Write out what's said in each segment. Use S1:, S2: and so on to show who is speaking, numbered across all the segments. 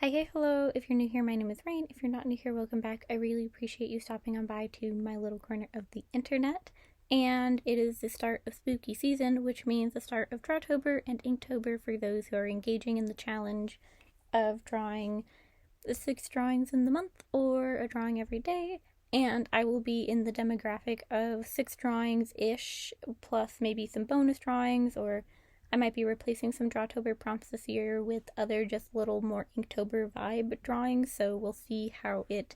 S1: Hi, hey, hello. If you're new here, my name is Rain. If you're not new here, welcome back. I really appreciate you stopping on by to my little corner of the internet. And it is the start of spooky season, which means the start of Drawtober and Inktober for those who are engaging in the challenge of drawing the 6 drawings in the month or a drawing every day. And I will be in the demographic of 6 drawings-ish, plus maybe some bonus drawings, or I might be replacing some Drawtober prompts this year with other just little more Inktober vibe drawings, so we'll see how it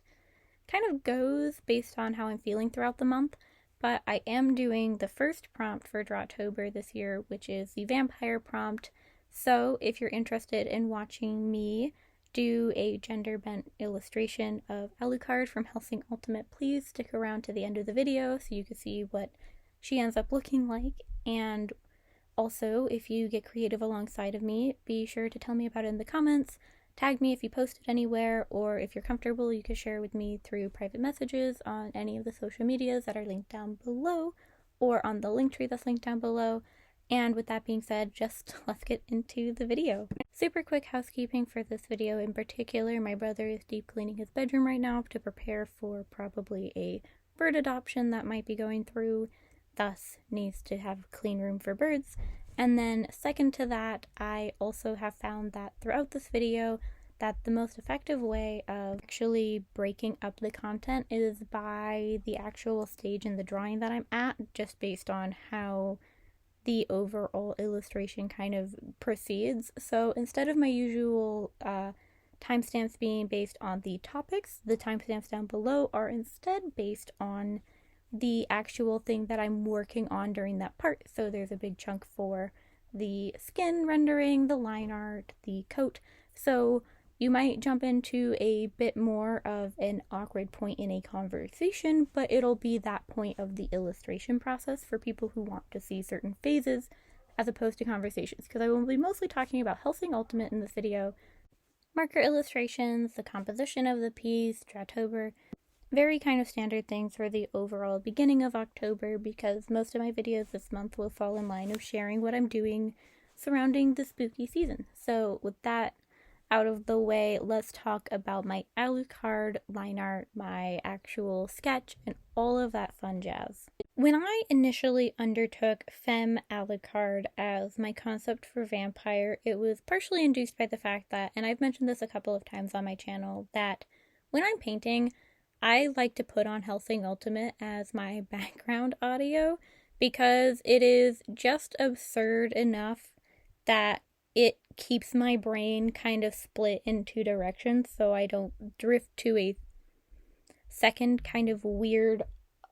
S1: kind of goes based on how I'm feeling throughout the month. But I am doing the first prompt for Drawtober this year, which is the vampire prompt. So if you're interested in watching me do a gender bent illustration of Alucard from Hellsing Ultimate, please stick around to the end of the video so you can see what she ends up looking like. And also, if you get creative alongside of me, be sure to tell me about it in the comments, tag me if you post it anywhere, or if you're comfortable, you can share with me through private messages on any of the social medias that are linked down below, or on the link tree that's linked down below. And with that being said, just let's get into the video. Super quick housekeeping for this video in particular. My brother is deep cleaning his bedroom right now to prepare for probably a bird adoption that might be going through, thus needs to have a clean room for birds. And then second to that, I also have found that throughout this video that the most effective way of actually breaking up the content is by the actual stage in the drawing that I'm at, just based on how the overall illustration kind of proceeds. So instead of my usual timestamps being based on the topics, the timestamps down below are instead based on the actual thing that I'm working on during that part. So there's a big chunk for the skin rendering, the line art, the coat. So you might jump into a bit more of an awkward point in a conversation, but it'll be that point of the illustration process for people who want to see certain phases as opposed to conversations, because I will be mostly talking about Hellsing Ultimate in this video, marker illustrations, the composition of the piece, Drawtober, very kind of standard things for the overall beginning of October, because most of my videos this month will fall in line of sharing what I'm doing surrounding the spooky season. So with that out of the way, let's talk about my Alucard line art, my actual sketch, and all of that fun jazz. When I initially undertook Femme Alucard as my concept for vampire, it was partially induced by the fact that, and I've mentioned this a couple of times on my channel, that when I'm painting, I like to put on Hellsing Ultimate as my background audio because it is just absurd enough that it keeps my brain kind of split in 2 directions so I don't drift to a second kind of weird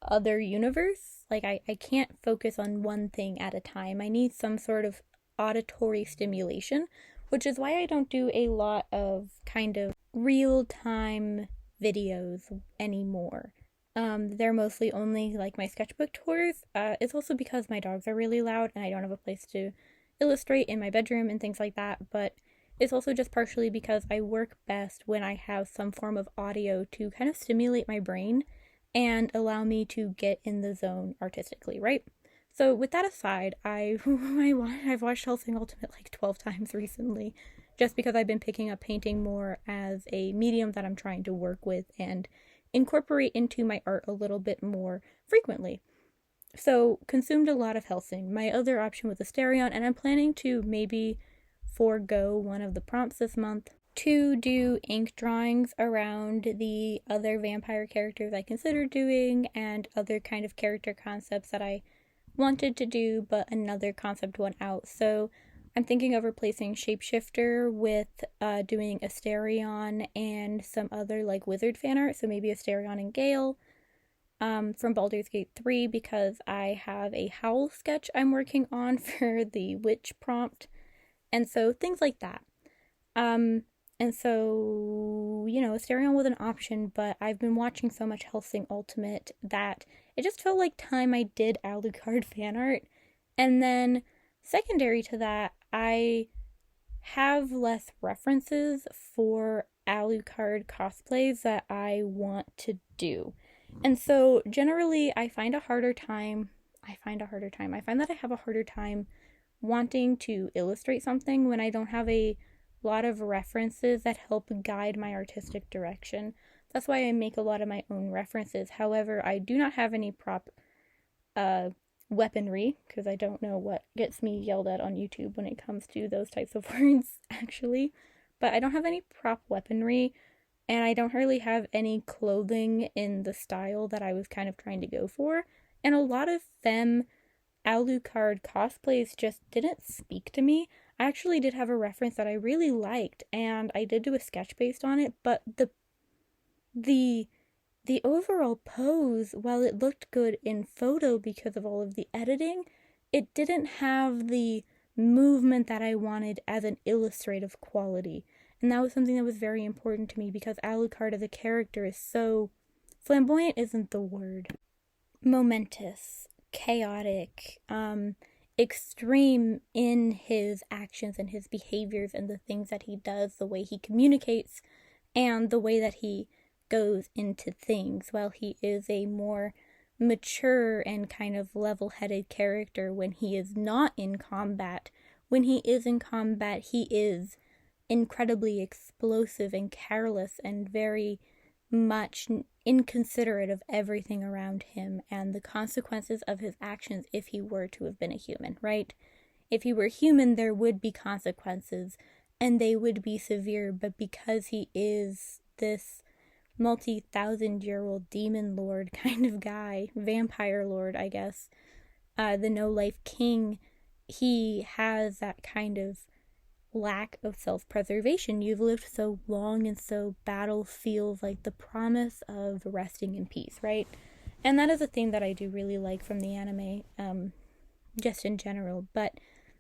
S1: other universe. Like I can't focus on one thing at a time. I need some sort of auditory stimulation, which is why I don't do a lot of kind of real-time videos anymore. They're mostly only like my sketchbook tours. It's also because my dogs are really loud and I don't have a place to illustrate in my bedroom and things like that, but it's also just partially because I work best when I have some form of audio to kind of stimulate my brain and allow me to get in the zone artistically, right? So with that aside, I've watched Hellsing Ultimate like 12 times recently, just because I've been picking up painting more as a medium that I'm trying to work with and incorporate into my art a little bit more frequently. So consumed a lot of Hellsing. My other option was Asterion, and I'm planning to maybe forego one of the prompts this month to do ink drawings around the other vampire characters I considered doing and other kind of character concepts that I wanted to do, but another concept went out. So I'm thinking of replacing Shapeshifter with doing Asterion and some other like wizard fan art, so maybe Asterion and Gale from Baldur's Gate 3, because I have a Howl sketch I'm working on for the witch prompt, and so things like that. And so, you know, Asterion was an option, but I've been watching so much Hellsing Ultimate that it just felt like time I did Alucard fan art. And then secondary to that, I have less references for Alucard cosplays that I want to do. And so generally I find that I have a harder time wanting to illustrate something when I don't have a lot of references that help guide my artistic direction. That's why I make a lot of my own references. However, I do not have any prop weaponry, because I don't know what gets me yelled at on YouTube when it comes to those types of words, actually. But I don't have any prop weaponry, and I don't really have any clothing in the style that I was kind of trying to go for. And a lot of femme Alucard cosplays just didn't speak to me. I actually did have a reference that I really liked, and I did do a sketch based on it, but the overall pose, while it looked good in photo because of all of the editing, it didn't have the movement that I wanted as an illustrative quality. And that was something that was very important to me because Alucard as a character is so flamboyant isn't the word. Momentous, chaotic, extreme in his actions and his behaviors and the things that he does, the way he communicates, and the way that he goes into things, while he is a more mature and kind of level-headed character when he is not in combat. When he is in combat, he is incredibly explosive and careless and very much inconsiderate of everything around him and the consequences of his actions if he were to have been a human, right? If he were human, there would be consequences, and they would be severe, but because he is this multi-thousand-year-old demon lord kind of guy, vampire lord, I guess, the no-life king, he has that kind of lack of self-preservation. You've lived so long, and so battle feels like the promise of resting in peace, right? And that is a theme that I do really like from the anime, just in general. But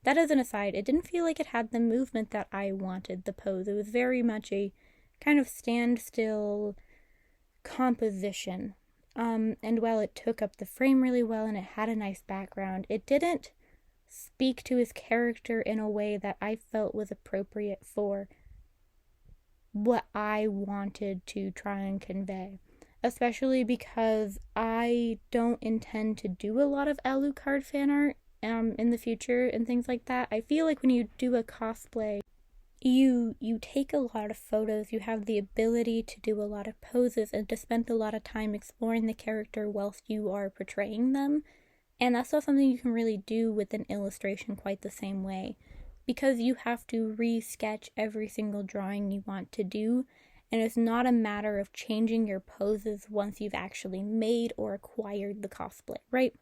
S1: that as an aside, it didn't feel like it had the movement that I wanted, the pose. It was very much a kind of standstill composition. And while it took up the frame really well and it had a nice background, it didn't speak to his character in a way that I felt was appropriate for what I wanted to try and convey. Especially because I don't intend to do a lot of Alucard fan art in the future and things like that. I feel like when you do a cosplay, you take a lot of photos, you have the ability to do a lot of poses and to spend a lot of time exploring the character whilst you are portraying them. And that's not something you can really do with an illustration quite the same way, because you have to re-sketch every single drawing you want to do, and it's not a matter of changing your poses once you've actually made or acquired the cosplay, right?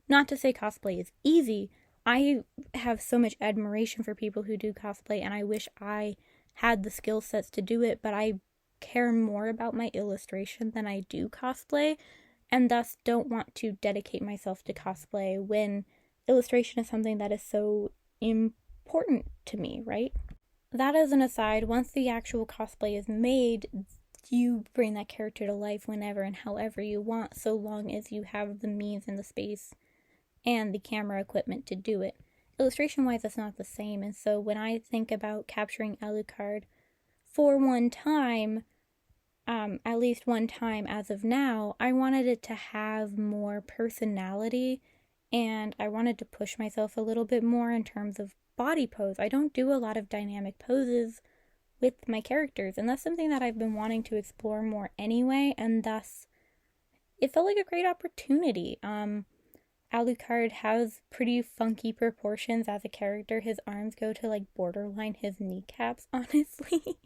S1: Not to say cosplay is easy. I have so much admiration for people who do cosplay, and I wish I had the skill sets to do it, but I care more about my illustration than I do cosplay, and thus don't want to dedicate myself to cosplay when illustration is something that is so important to me, right? That as an aside, once the actual cosplay is made, you bring that character to life whenever and however you want, so long as you have the means and the space and the camera equipment to do it. Illustration-wise, that's not the same, and so when I think about capturing Alucard for one time, at least one time as of now, I wanted it to have more personality, and I wanted to push myself a little bit more in terms of body pose. I don't do a lot of dynamic poses with my characters, and that's something that I've been wanting to explore more anyway, and thus it felt like a great opportunity. Alucard has pretty funky proportions as a character. His arms go to like borderline his kneecaps, honestly.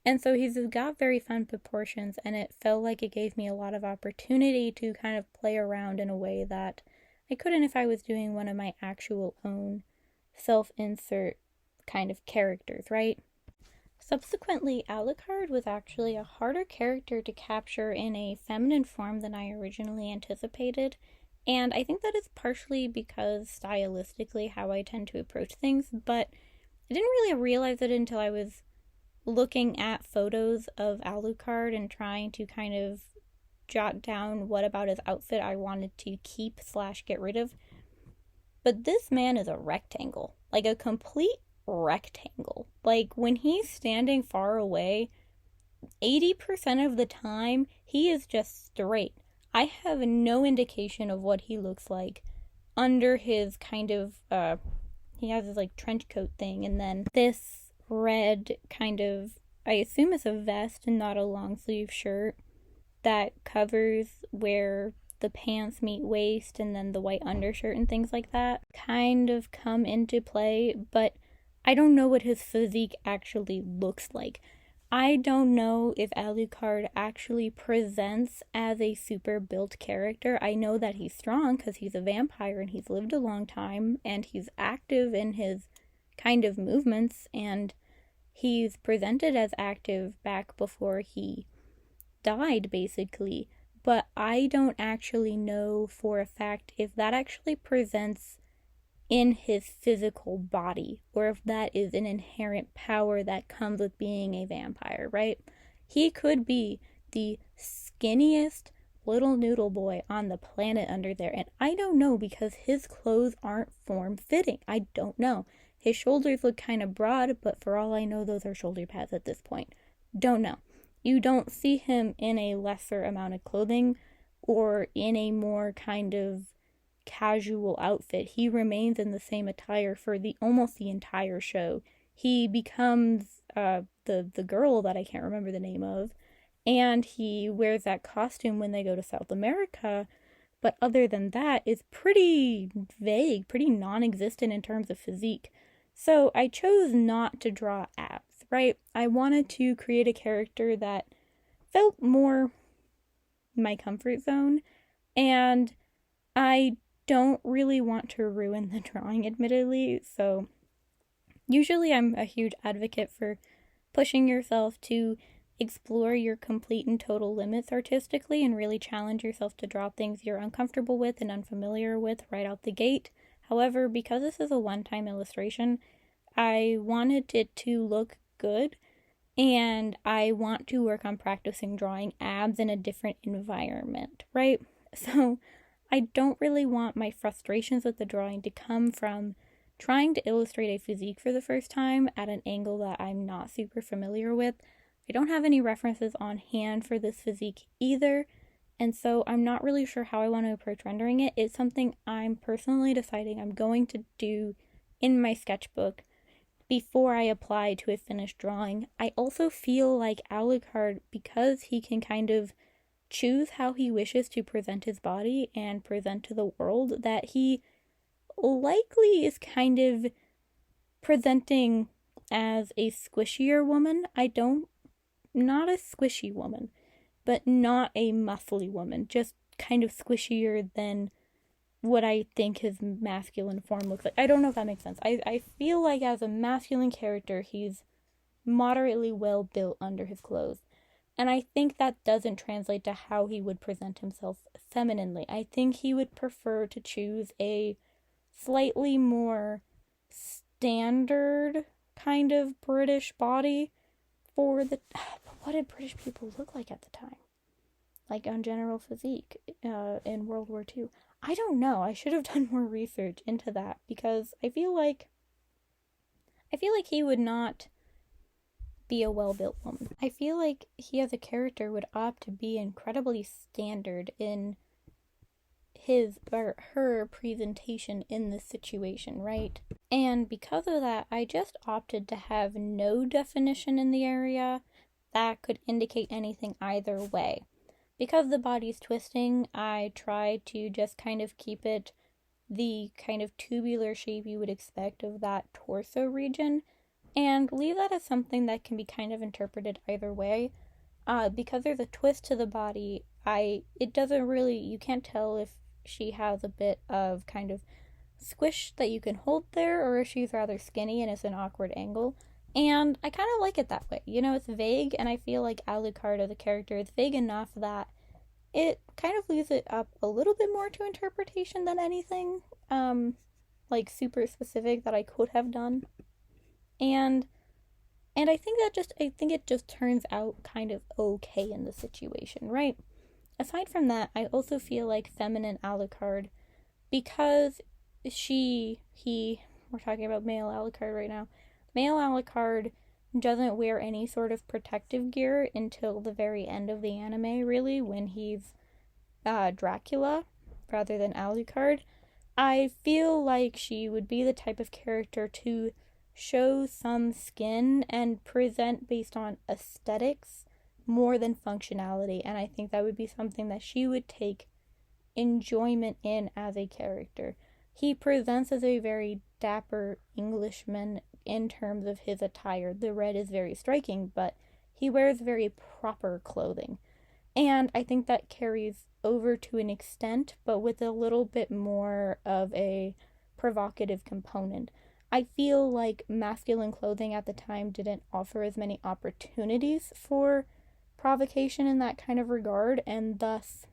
S1: And so he's got very fun proportions, and it felt like it gave me a lot of opportunity to kind of play around in a way that I couldn't if I was doing one of my actual own self-insert kind of characters, right? Subsequently, Alucard was actually a harder character to capture in a feminine form than I originally anticipated, and I think that is partially because stylistically how I tend to approach things, but I didn't really realize it until I was looking at photos of Alucard and trying to kind of jot down what about his outfit I wanted to keep / get rid of. But this man is a rectangle, like a complete rectangle. Like when he's standing far away, 80% of the time he is just straight. I have no indication of what he looks like under his kind of he has his like trench coat thing, and then this red kind of, I assume it's a vest and not a long sleeve shirt that covers where the pants meet waist, and then the white undershirt and things like that kind of come into play, but I don't know what his physique actually looks like. I don't know if Alucard actually presents as a super built character. I know that he's strong because he's a vampire and he's lived a long time and he's active in his kind of movements, and he's presented as active back before he died, basically. But I don't actually know for a fact if that actually presents in his physical body, or if that is an inherent power that comes with being a vampire, right? He could be the skinniest little noodle boy on the planet under there, and I don't know because his clothes aren't form-fitting. I don't know. His shoulders look kind of broad, but for all I know, those are shoulder pads at this point. Don't know. You don't see him in a lesser amount of clothing or in a more kind of casual outfit. He remains in the same attire for almost the entire show. He becomes the girl that I can't remember the name of, and he wears that costume when they go to South America, but other than that, it's pretty vague, pretty non-existent in terms of physique. So I chose not to draw abs, right? I wanted to create a character that felt more my comfort zone, and I don't really want to ruin the drawing, admittedly, so usually I'm a huge advocate for pushing yourself to explore your complete and total limits artistically and really challenge yourself to draw things you're uncomfortable with and unfamiliar with right out the gate. However, because this is a one-time illustration, I wanted it to look good, and I want to work on practicing drawing abs in a different environment, right? So I don't really want my frustrations with the drawing to come from trying to illustrate a physique for the first time at an angle that I'm not super familiar with. I don't have any references on hand for this physique either, and so I'm not really sure how I want to approach rendering it. It's something I'm personally deciding I'm going to do in my sketchbook before I apply to a finished drawing. I also feel like Alucard, because he can kind of choose how he wishes to present his body and present to the world, that he likely is kind of presenting as a squishier woman. Not a squishy woman, but not a muscly woman, just kind of squishier than what I think his masculine form looks like. I don't know if that makes sense. I feel like as a masculine character, he's moderately well built under his clothes. And I think that doesn't translate to how he would present himself femininely. I think he would prefer to choose a slightly more standard kind of British body for the... What did British people look like at the time? Like on general physique in World War II. I don't know. I should have done more research into that, because I feel like he would not be a well-built woman. I feel like he as a character would opt to be incredibly standard in his or her presentation in this situation, right? And because of that, I just opted to have no definition in the area that could indicate anything either way. Because the body's twisting, I tried to just kind of keep it the kind of tubular shape you would expect of that torso region, and leave that as something that can be kind of interpreted either way. Because there's a twist to the body, it doesn't really, you can't tell if she has a bit of kind of squish that you can hold there, or if she's rather skinny and it's an awkward angle. And I kind of like it that way. You know, it's vague, and I feel like Alucard as a character is vague enough that it kind of leaves it up a little bit more to interpretation than anything, like super specific that I could have done. And I think it just turns out kind of okay in the situation, right? Aside from that, I also feel like feminine Alucard, because we're talking about male Alucard right now. Male Alucard doesn't wear any sort of protective gear until the very end of the anime, really, when he's Dracula rather than Alucard. I feel like she would be the type of character to show some skin and present based on aesthetics more than functionality, and I think that would be something that she would take enjoyment in as a character. He presents as a very dapper Englishman in terms of his attire. The red is very striking, but he wears very proper clothing. And I think that carries over to an extent, but with a little bit more of a provocative component. I feel like masculine clothing at the time didn't offer as many opportunities for provocation in that kind of regard, and thus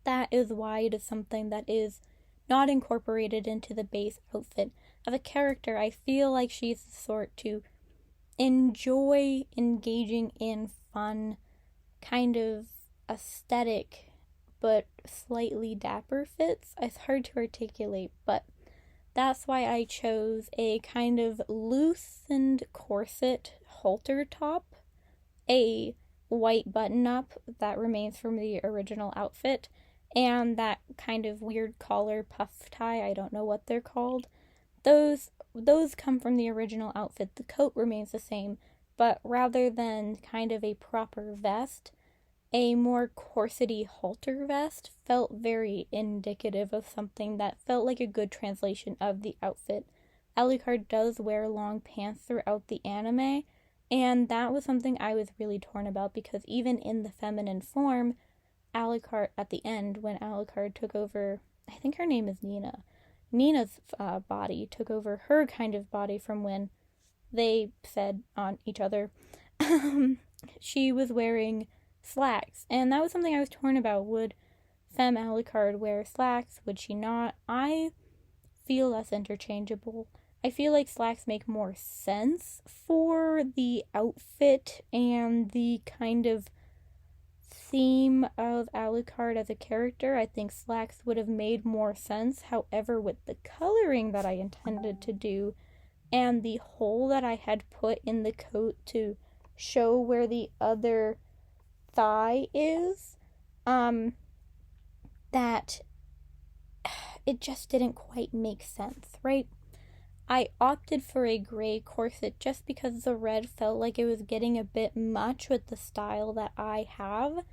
S1: that is why it is something that is not incorporated into the base outfit. As a character, I feel like she's the sort to enjoy engaging in fun, kind of aesthetic, but slightly dapper fits. It's hard to articulate, but that's why I chose a kind of loosened corset halter top, a white button-up that remains from the original outfit, and that kind of weird collar puff tie. I don't know what they're called. Those come from the original outfit. The coat remains the same, but rather than kind of a proper vest, a more corsety halter vest felt very indicative of something that felt like a good translation of the outfit. Alucard does wear long pants throughout the anime, and that was something I was really torn about, because even in the feminine form, Alucard, at the end, when Alucard took over, I think her name is Nina, Nina's body took over her kind of body from when they fed on each other. She was wearing slacks, and that was something I was torn about. Would Femme Alucard wear slacks? Would she not? I feel less interchangeable. I feel like slacks make more sense for the outfit and the kind of theme of Alucard as a character. I think slacks would have made more sense. However, with the coloring that I intended to do and the hole that I had put in the coat to show where the other thigh is, that it just didn't quite make sense, right? I opted for a gray corset just because the red felt like it was getting a bit much with the style that I have,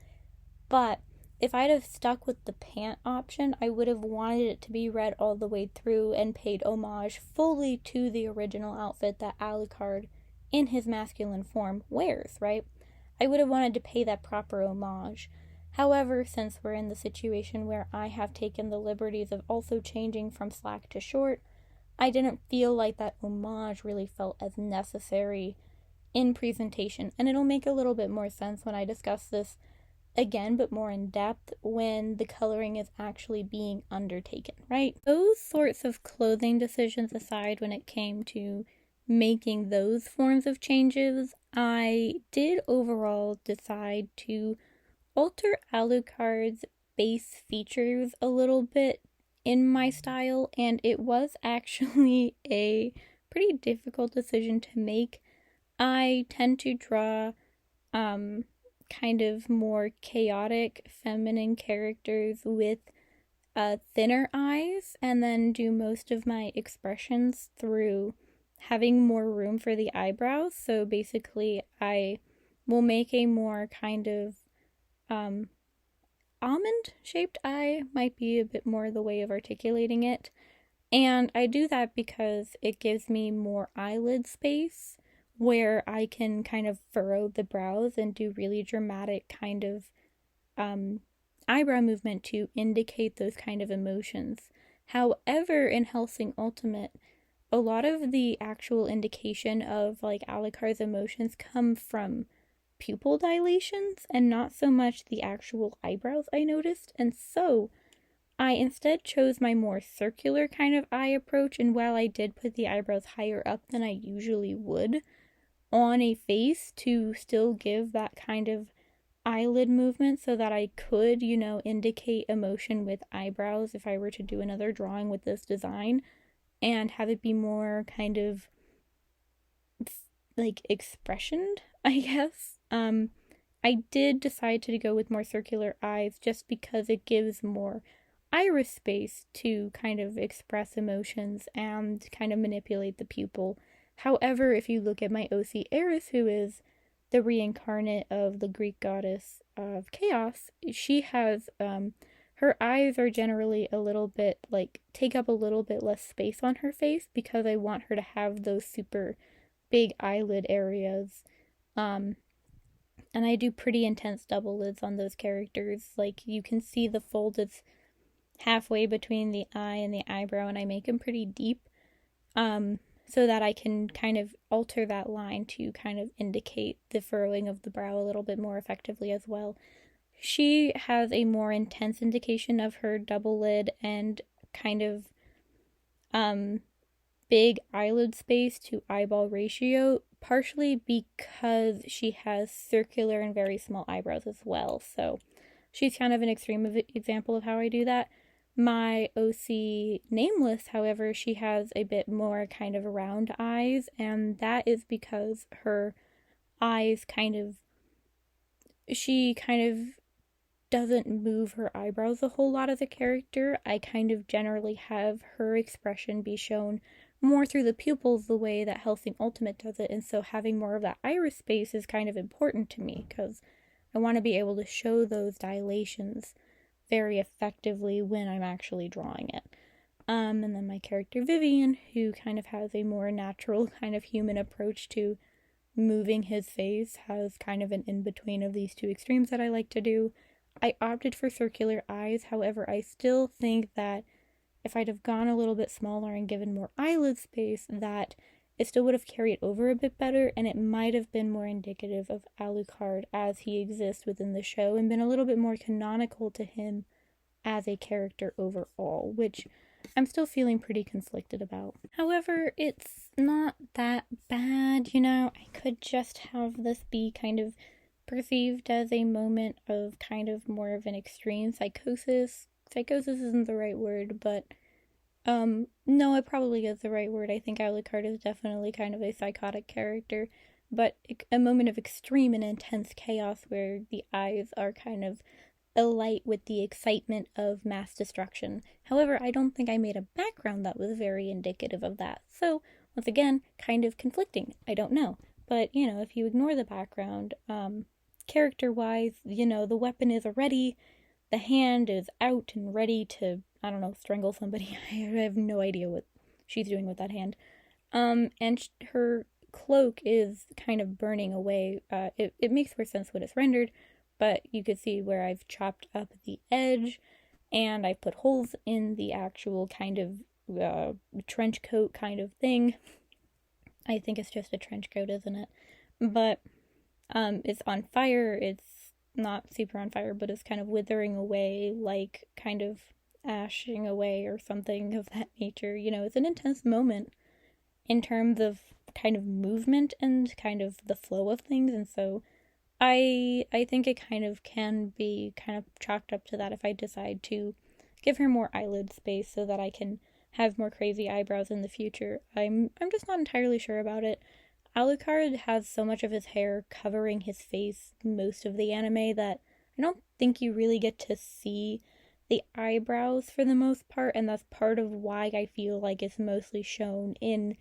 S1: but if I'd have stuck with the pant option, I would have wanted it to be red all the way through and paid homage fully to the original outfit that Alucard, in his masculine form, wears, right? I would have wanted to pay that proper homage. However, since we're in the situation where I have taken the liberties of also changing from slack to short, I didn't feel like that homage really felt as necessary in presentation, and it'll make a little bit more sense when I discuss this again, but more in depth, when the coloring is actually being undertaken, right? Those sorts of clothing decisions aside, when it came to making those forms of changes, I did overall decide to alter Alucard's base features a little bit in my style, and it was actually a pretty difficult decision to make. I tend to draw kind of more chaotic feminine characters with thinner eyes, and then do most of my expressions through having more room for the eyebrows. So basically I will make a more kind of almond-shaped eye, might be a bit more the way of articulating it. And I do that because it gives me more eyelid space where I can kind of furrow the brows and do really dramatic kind of eyebrow movement to indicate those kind of emotions. However, in Hellsing Ultimate, a lot of the actual indication of like Alucard's emotions come from pupil dilations and not so much the actual eyebrows, I noticed. And so I instead chose my more circular kind of eye approach, and while I did put the eyebrows higher up than I usually would on a face to still give that kind of eyelid movement so that I could, indicate emotion with eyebrows if I were to do another drawing with this design, and have it be more kind of like expressioned, I guess. I did decide to go with more circular eyes just because it gives more iris space to kind of express emotions and kind of manipulate the pupil. However, if you look at my OC Eris, who is the reincarnate of the Greek goddess of chaos, she has, her eyes are generally a little bit, like, take up a little bit less space on her face because I want her to have those super big eyelid areas. And I do pretty intense double lids on those characters. Like, you can see the fold is halfway between the eye and the eyebrow, and I make them pretty deep. So that I can kind of alter that line to kind of indicate the furrowing of the brow a little bit more effectively as well. She has a more intense indication of her double lid and kind of big eyelid space to eyeball ratio, partially because she has circular and very small eyebrows as well. So she's kind of an extreme example of how I do that. My OC Nameless, however, she has a bit more kind of round eyes, and that is because her eyes she kind of doesn't move her eyebrows a whole lot as a character. I kind of generally have her expression be shown more through the pupils the way that Hellsing Ultimate does it, and so having more of that iris space is kind of important to me because I want to be able to show those dilations very effectively when I'm actually drawing it. And then my character Vivian, who kind of has a more natural kind of human approach to moving his face, has kind of an in-between of these two extremes that I like to do. I opted for circular eyes, however, I still think that if I'd have gone a little bit smaller and given more eyelid space, that it still would have carried over a bit better, and it might have been more indicative of Alucard as he exists within the show and been a little bit more canonical to him as a character overall, which I'm still feeling pretty conflicted about. However, it's not that bad, you know. I could just have this be kind of perceived as a moment of kind of more of an extreme psychosis. Psychosis isn't the right word, but no, it probably is the right word. I think Alucard is definitely kind of a psychotic character, but a moment of extreme and intense chaos where the eyes are kind of alight with the excitement of mass destruction. However, I don't think I made a background that was very indicative of that. So, once again, kind of conflicting. I don't know. But, you know, if you ignore the background, character-wise, you know, the weapon is ready, the hand is out and ready to, I don't know, strangle somebody. I have no idea what she's doing with that hand. And her cloak is kind of burning away. It makes more sense when it's rendered, but you could see where I've chopped up the edge, and I've put holes in the actual kind of trench coat kind of thing. I think it's just a trench coat, isn't it? But it's on fire. It's not super on fire, but it's kind of withering away, like kind of ashing away or something of that nature. You know, it's an intense moment in terms of kind of movement and kind of the flow of things, and so I think it kind of can be kind of chalked up to that if I decide to give her more eyelid space so that I can have more crazy eyebrows in the future. I'm just not entirely sure about it. Alucard has so much of his hair covering his face most of the anime that I don't think you really get to see the eyebrows for the most part, and that's part of why I feel like it's mostly shown in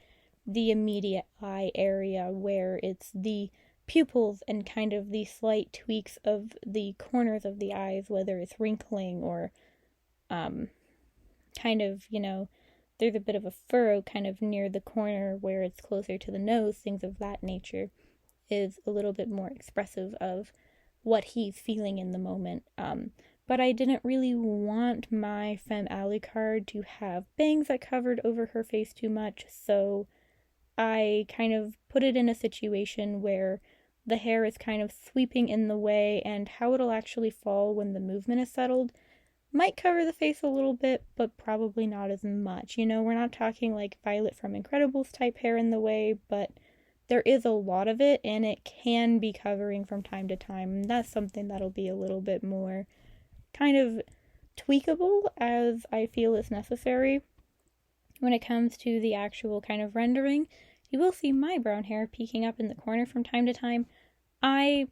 S1: the immediate eye area where it's the pupils and kind of the slight tweaks of the corners of the eyes, whether it's wrinkling or kind of, you know, there's a bit of a furrow kind of near the corner where it's closer to the nose, things of that nature, is a little bit more expressive of what he's feeling in the moment. But I didn't really want my femme Alucard to have bangs that covered over her face too much, so I kind of put it in a situation where the hair is kind of sweeping in the way, and how it'll actually fall when the movement is settled might cover the face a little bit, but probably not as much. You know, we're not talking like Violet from Incredibles type hair in the way, but there is a lot of it, and it can be covering from time to time. And that's something that'll be a little bit more kind of tweakable as I feel is necessary. When it comes to the actual kind of rendering, you will see my brown hair peeking up in the corner from time to time. I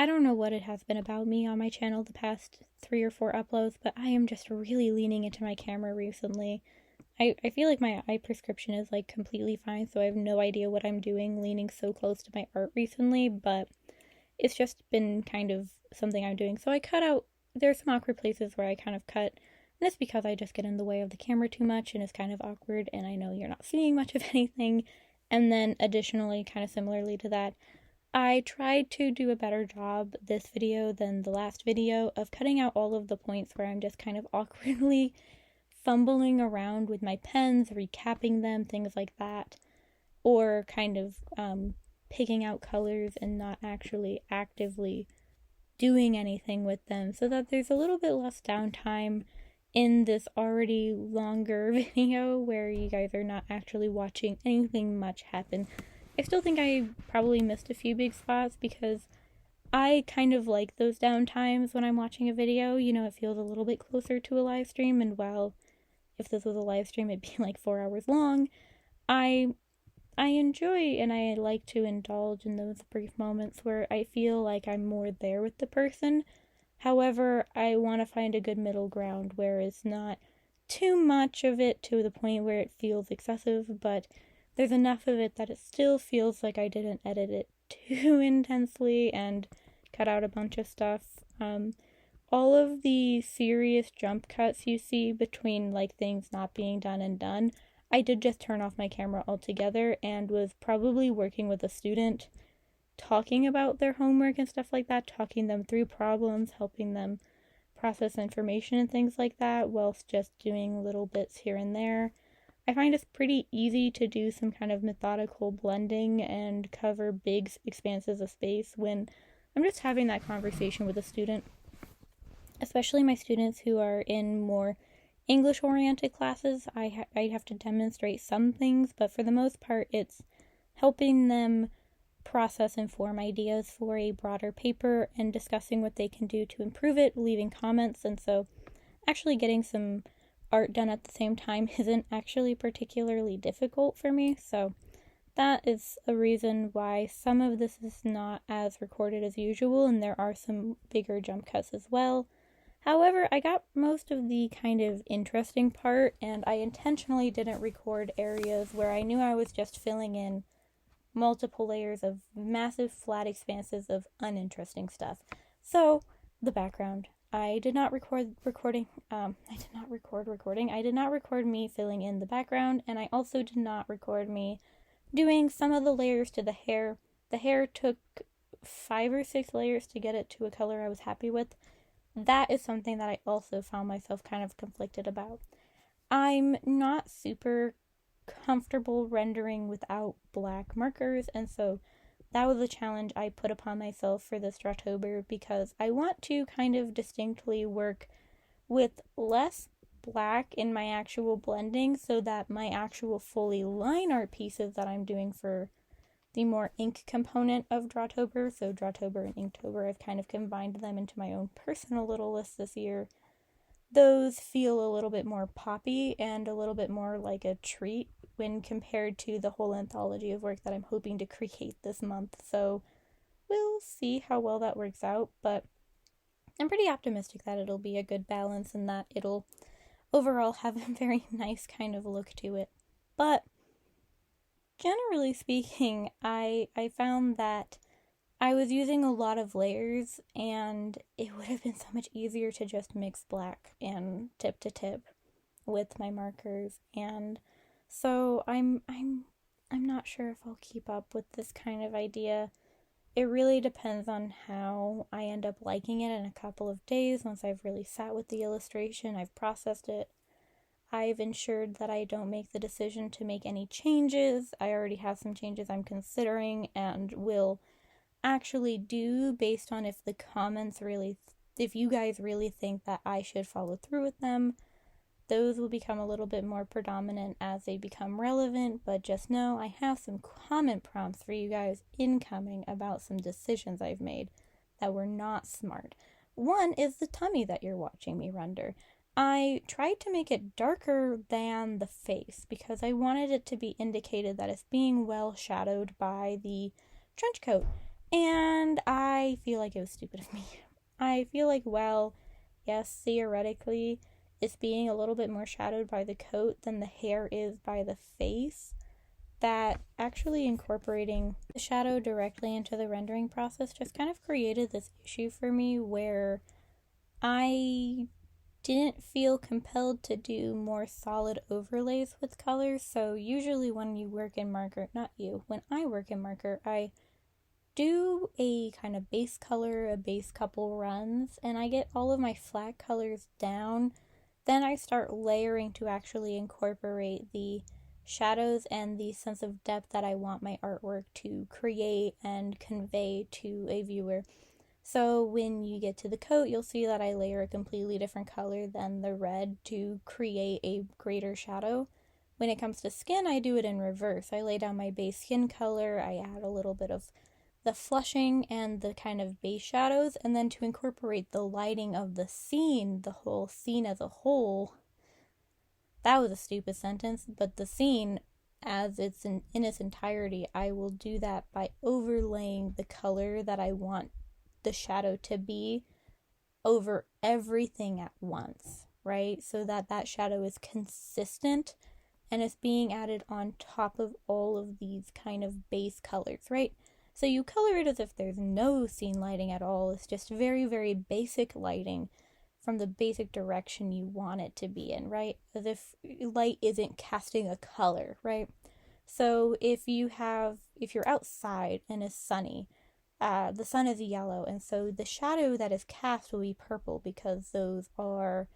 S1: don't know what it has been about me on my channel the past 3 or 4 uploads, but I am just really leaning into my camera recently. I feel like my eye prescription is like completely fine, so I have no idea what I'm doing leaning so close to my art recently, but it's just been kind of something I'm doing. So I cut out, there's some awkward places where I kind of cut, and it's because I just get in the way of the camera too much and it's kind of awkward, and I know you're not seeing much of anything. And then additionally, kind of similarly to that, I tried to do a better job this video than the last video of cutting out all of the points where I'm just kind of awkwardly fumbling around with my pens, recapping them, things like that, or kind of picking out colors and not actually actively doing anything with them, so that there's a little bit less downtime in this already longer video where you guys are not actually watching anything much happen. I still think I probably missed a few big spots because I kind of like those downtimes when I'm watching a video. You know, it feels a little bit closer to a live stream, and while if this was a live stream it'd be like 4 hours long, I enjoy and I like to indulge in those brief moments where I feel like I'm more there with the person. However, I want to find a good middle ground where it's not too much of it to the point where it feels excessive, but there's enough of it that it still feels like I didn't edit it too intensely and cut out a bunch of stuff. All of the serious jump cuts you see between like things not being done and done, I did just turn off my camera altogether and was probably working with a student, talking about their homework and stuff like that, talking them through problems, helping them process information and things like that, whilst just doing little bits here and there. I find it's pretty easy to do some kind of methodical blending and cover big expanses of space when I'm just having that conversation with a student, especially my students who are in more English-oriented classes. I have to demonstrate some things, but for the most part, it's helping them process and form ideas for a broader paper and discussing what they can do to improve it, leaving comments, and so actually getting some art done at the same time isn't actually particularly difficult for me, so that is a reason why some of this is not as recorded as usual, and there are some bigger jump cuts as well. However, I got most of the kind of interesting part, and I intentionally didn't record areas where I knew I was just filling in multiple layers of massive flat expanses of uninteresting stuff. So, the background. I did not record me filling in the background, and I also did not record me doing some of the layers to the hair. The hair took 5 or 6 layers to get it to a color I was happy with. That is something that I also found myself kind of conflicted about. I'm not super comfortable rendering without black markers, and so that was a challenge I put upon myself for this Drawtober because I want to kind of distinctly work with less black in my actual blending so that my actual fully line art pieces that I'm doing for the more ink component of Drawtober, so Drawtober and Inktober, I've kind of combined them into my own personal little list this year. Those feel a little bit more poppy and a little bit more like a treat when compared to the whole anthology of work that I'm hoping to create this month. So we'll see how well that works out, but I'm pretty optimistic that it'll be a good balance and that it'll overall have a very nice kind of look to it. But generally speaking, I found that I was using a lot of layers, and it would have been so much easier to just mix black and tip to tip with my markers, and so I'm not sure if I'll keep up with this kind of idea. It really depends on how I end up liking it in a couple of days once I've really sat with the illustration, I've processed it. I've ensured that I don't make the decision to make any changes. I already have some changes I'm considering and will actually do based on if the comments really, if you guys really think that I should follow through with them. Those will become a little bit more predominant as they become relevant, but just know I have some comment prompts for you guys incoming about some decisions I've made that were not smart. One is the tummy that you're watching me render. I tried to make it darker than the face because I wanted it to be indicated that it's being well shadowed by the trench coat, and I feel like it was stupid of me. I feel like, well, yes, theoretically, it's being a little bit more shadowed by the coat than the hair is by the face, that actually incorporating the shadow directly into the rendering process just kind of created this issue for me where I didn't feel compelled to do more solid overlays with colors. So usually when you work in marker, when I work in marker, I do a kind of base color, a base couple runs, and I get all of my flat colors down. Then I start layering to actually incorporate the shadows and the sense of depth that I want my artwork to create and convey to a viewer. So when you get to the coat, you'll see that I layer a completely different color than the red to create a greater shadow. When it comes to skin, I do it in reverse. I lay down my base skin color, I add a little bit of the flushing and the kind of base shadows, and then to incorporate the lighting of the scene, the whole scene as a whole. That was a stupid sentence, but the scene as it's in its entirety, I will do that by overlaying the color that I want the shadow to be over everything at once, right? So that that shadow is consistent and it's being added on top of all of these kind of base colors, right? So you color it as if there's no scene lighting at all. It's just very, very basic lighting from the basic direction you want it to be in, right? As if light isn't casting a color, right? So if you're outside and it's sunny, the sun is yellow, and so the shadow that is cast will be purple because those are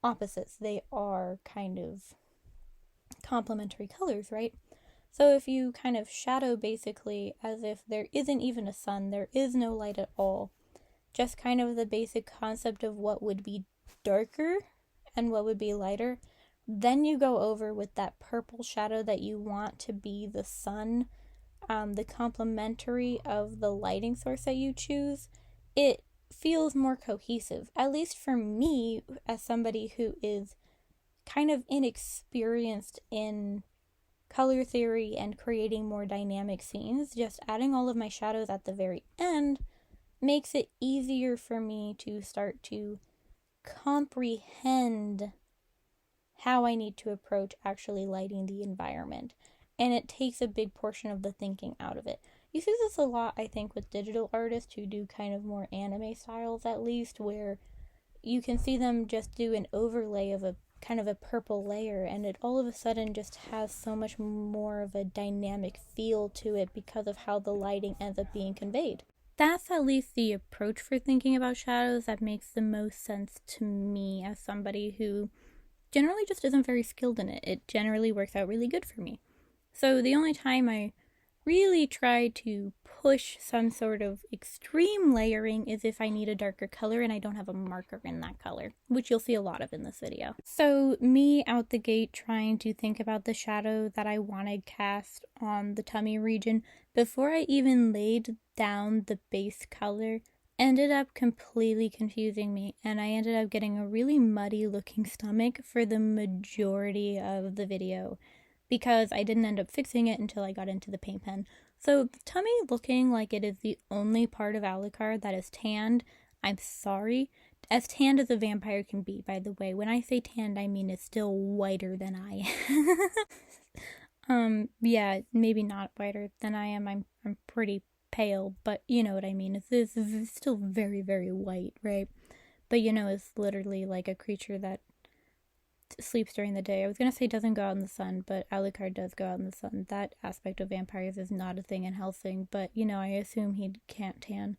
S1: opposites. They are kind of complementary colors, right? So if you kind of shadow basically as if there isn't even a sun, there is no light at all, just kind of the basic concept of what would be darker and what would be lighter, then you go over with that purple shadow that you want to be the sun, the complementary of the lighting source that you choose. It feels more cohesive, at least for me as somebody who is kind of inexperienced in color theory and creating more dynamic scenes. Just adding all of my shadows at the very end makes it easier for me to start to comprehend how I need to approach actually lighting the environment. And it takes a big portion of the thinking out of it. You see this a lot, I think, with digital artists who do kind of more anime styles, at least, where you can see them just do an overlay of a kind of a purple layer, and it all of a sudden just has so much more of a dynamic feel to it because of how the lighting ends up being conveyed. That's at least the approach for thinking about shadows that makes the most sense to me as somebody who generally just isn't very skilled in it. It generally works out really good for me. So the only time I really try to push some sort of extreme layering is if I need a darker color and I don't have a marker in that color, which you'll see a lot of in this video. So me out the gate trying to think about the shadow that I wanted cast on the tummy region before I even laid down the base color ended up completely confusing me, and I ended up getting a really muddy looking stomach for the majority of the video, because I didn't end up fixing it until I got into the paint pen. So the tummy looking like it is the only part of Alucard that is tanned, I'm sorry. As tanned as a vampire can be, by the way. When I say tanned, I mean it's still whiter than I am. Yeah, maybe not whiter than I am. I'm pretty pale, but you know what I mean. It's still very, very white, right? But it's literally like a creature that sleeps during the day. I was gonna say doesn't go out in the sun, but Alucard does go out in the sun. That aspect of vampires is not a thing in Hellsing, but I assume he can't tan.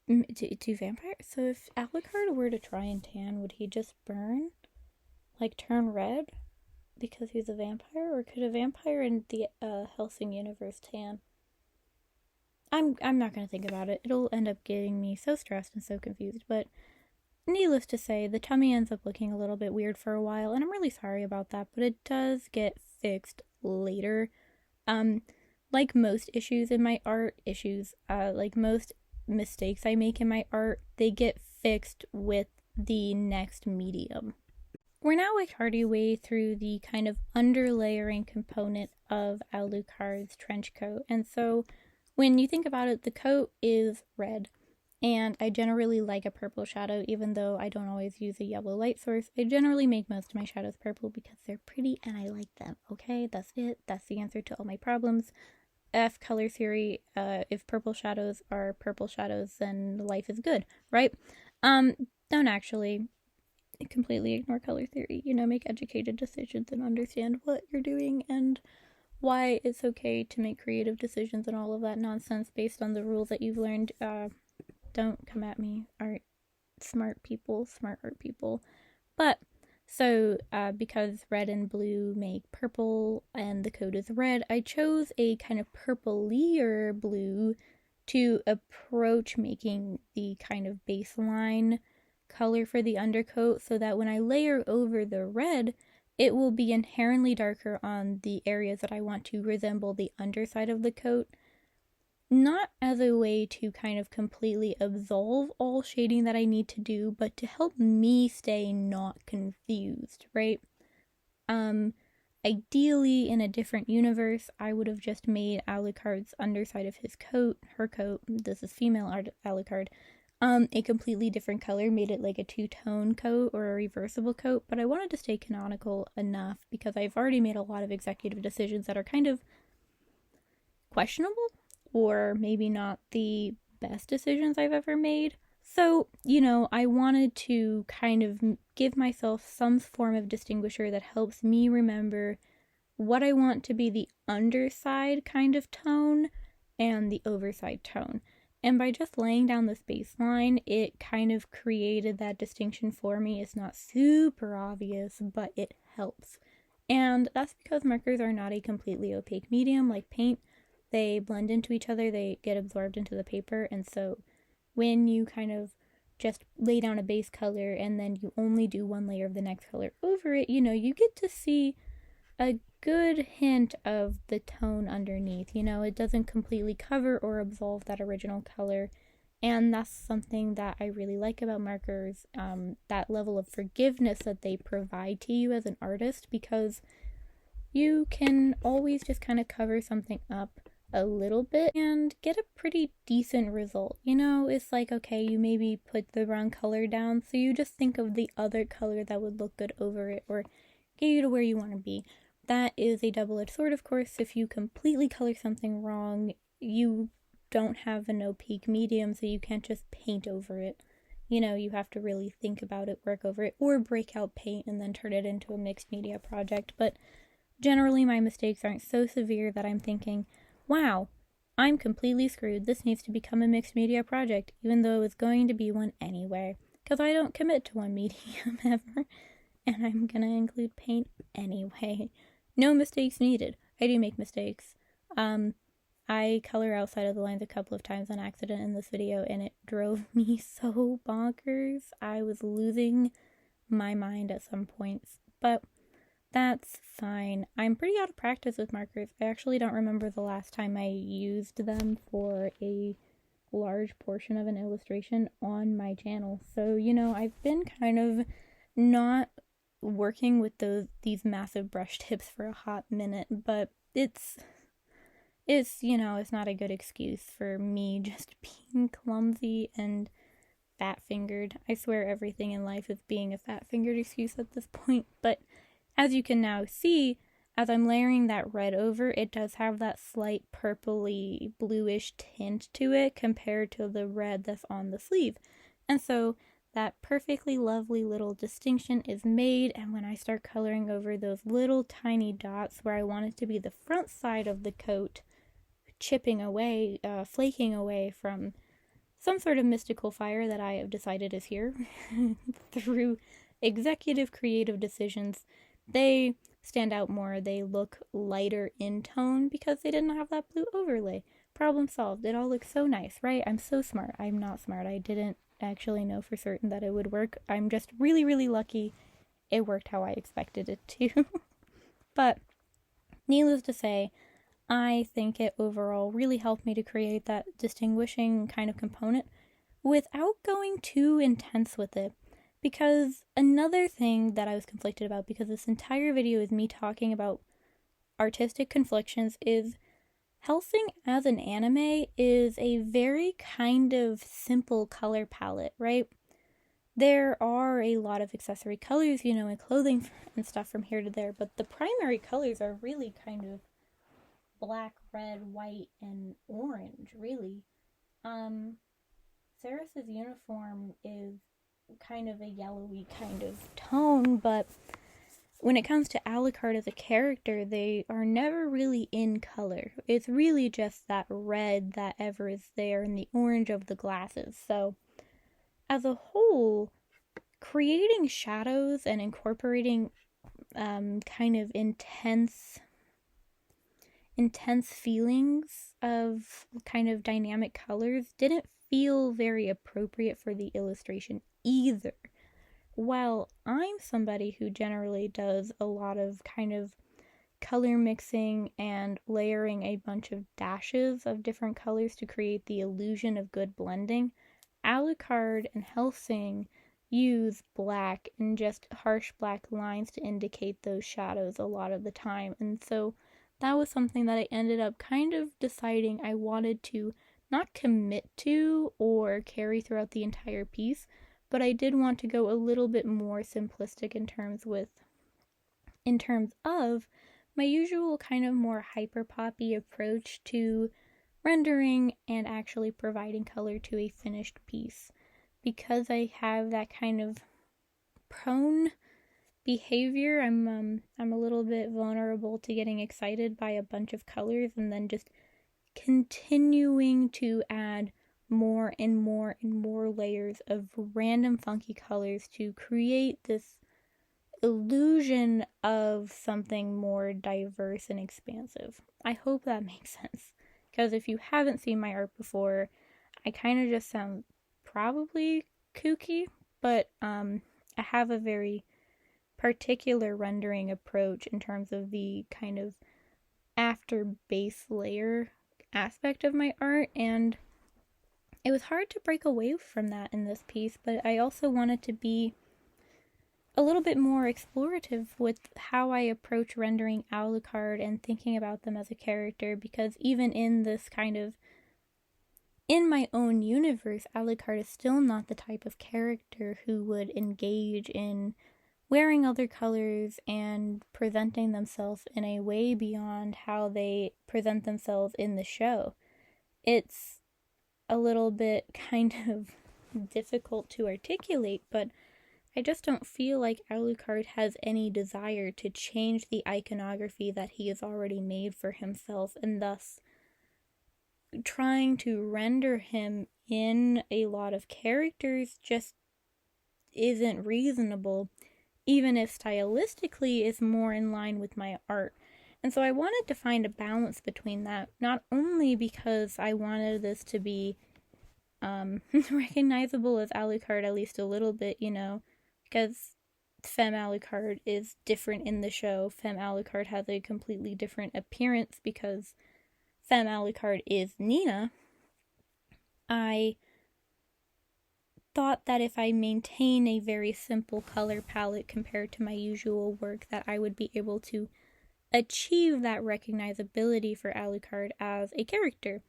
S1: Do vampires? So if Alucard were to try and tan, would he just burn? Like turn red? Because he's a vampire? Or could a vampire in the Hellsing universe tan? I'm not gonna think about it. It'll end up getting me so stressed and so confused, but needless to say, the tummy ends up looking a little bit weird for a while, and I'm really sorry about that, but it does get fixed later. Like most issues in my art, like most mistakes I make in my art, they get fixed with the next medium. We're now a hearty way through the kind of underlayering component of Alucard's trench coat, and so when you think about it, the coat is red. and I generally like a purple shadow, even though I don't always use a yellow light source. I generally make most of my shadows purple because they're pretty and I like them, okay? That's it. That's the answer to all my problems. F color theory, if purple shadows are purple shadows, then life is good, right? Don't actually completely ignore color theory. Make educated decisions and understand what you're doing and why it's okay to make creative decisions and all of that nonsense based on the rules that you've learned. Don't come at me, smart art people. But, so, because red and blue make purple and the code is red, I chose a kind of purplier blue to approach making the kind of baseline color for the undercoat, so that when I layer over the red, it will be inherently darker on the areas that I want to resemble the underside of the coat. Not as a way to kind of completely absolve all shading that I need to do, but to help me stay not confused, right? Ideally, in a different universe, I would have just made Alucard's underside of his coat, her coat, this is female Alucard, a completely different color, made it like a two-tone coat or a reversible coat, but I wanted to stay canonical enough because I've already made a lot of executive decisions that are kind of questionable, or maybe not the best decisions I've ever made. So, I wanted to kind of give myself some form of distinguisher that helps me remember what I want to be the underside kind of tone and the overside tone. And by just laying down this baseline, it kind of created that distinction for me. It's not super obvious, but it helps. And that's because markers are not a completely opaque medium like paint. They blend into each other, they get absorbed into the paper, and so when you kind of just lay down a base color and then you only do one layer of the next color over it, you get to see a good hint of the tone underneath. It doesn't completely cover or absolve that original color, and that's something that I really like about markers, that level of forgiveness that they provide to you as an artist, because you can always just kind of cover something up a little bit and get a pretty decent result. It's like, okay, you maybe put the wrong color down, so you just think of the other color that would look good over it or get you to where you want to be. That is a double-edged sword, of course. If you completely color something wrong, you don't have an opaque medium, so you can't just paint over it. You have to really think about it, work over it, or break out paint and then turn it into a mixed media project. But generally, my mistakes aren't so severe that I'm thinking, wow, I'm completely screwed. This needs to become a mixed media project, even though it's going to be one anyway. Because I don't commit to one medium ever, and I'm gonna include paint anyway. No mistakes needed. I do make mistakes. I color outside of the lines a couple of times on accident in this video, and it drove me so bonkers. I was losing my mind at some points, but that's fine. I'm pretty out of practice with markers. I actually don't remember the last time I used them for a large portion of an illustration on my channel. So, I've been kind of not working with these massive brush tips for a hot minute, but it's not a good excuse for me just being clumsy and fat-fingered. I swear everything in life is being a fat-fingered excuse at this point, but as you can now see, as I'm layering that red over, it does have that slight purpley bluish tint to it compared to the red that's on the sleeve. And so that perfectly lovely little distinction is made, and when I start coloring over those little tiny dots where I want it to be the front side of the coat, chipping away, flaking away from some sort of mystical fire that I have decided is here through executive creative decisions, they stand out more. They look lighter in tone because they didn't have that blue overlay. Problem solved. It all looks so nice, right? I'm so smart. I'm not smart. I didn't actually know for certain that it would work. I'm just really, really lucky it worked how I expected it to. But needless to say, I think it overall really helped me to create that distinguishing kind of component without going too intense with it. Because another thing that I was conflicted about, because this entire video is me talking about artistic conflictions, is Hellsing as an anime is a very kind of simple color palette, right? There are a lot of accessory colors, and clothing and stuff from here to there, but the primary colors are really kind of black, red, white, and orange, really. Ceres's uniform is kind of a yellowy kind of tone, but when it comes to Alucard as a character, they are never really in color. It's really just that red that ever is there and the orange of the glasses. So, as a whole, creating shadows and incorporating kind of intense feelings of kind of dynamic colors didn't feel very appropriate for the illustration either. While I'm somebody who generally does a lot of kind of color mixing and layering a bunch of dashes of different colors to create the illusion of good blending, Alucard and Hellsing use black and just harsh black lines to indicate those shadows a lot of the time. And so that was something that I ended up kind of deciding I wanted to not commit to or carry throughout the entire piece, but I did want to go a little bit more simplistic in terms of my usual kind of more hyper poppy approach to rendering and actually providing color to a finished piece. Because I have that kind of prone behavior, I'm a little bit vulnerable to getting excited by a bunch of colors and then just continuing to add more and more and more layers of random funky colors to create this illusion of something more diverse and expansive. I hope that makes sense, because if you haven't seen my art before, I kind of just sound probably kooky, but I have a very particular rendering approach in terms of the kind of after base layer aspect of my art, and it was hard to break away from that in this piece, but I also wanted to be a little bit more explorative with how I approach rendering Alucard and thinking about them as a character, because even in this kind of in my own universe, Alucard is still not the type of character who would engage in wearing other colors and presenting themselves in a way beyond how they present themselves in the show. It's a little bit kind of difficult to articulate, but I just don't feel like Alucard has any desire to change the iconography that he has already made for himself, and thus trying to render him in a lot of characters just isn't reasonable, even if stylistically is more in line with my art. And so I wanted to find a balance between that, not only because I wanted this to be recognizable as Alucard at least a little bit, because Femme Alucard is different in the show. Femme Alucard has a completely different appearance because Femme Alucard is Nina. I thought that if I maintain a very simple color palette compared to my usual work, that I would be able to achieve that recognizability for Alucard as a character.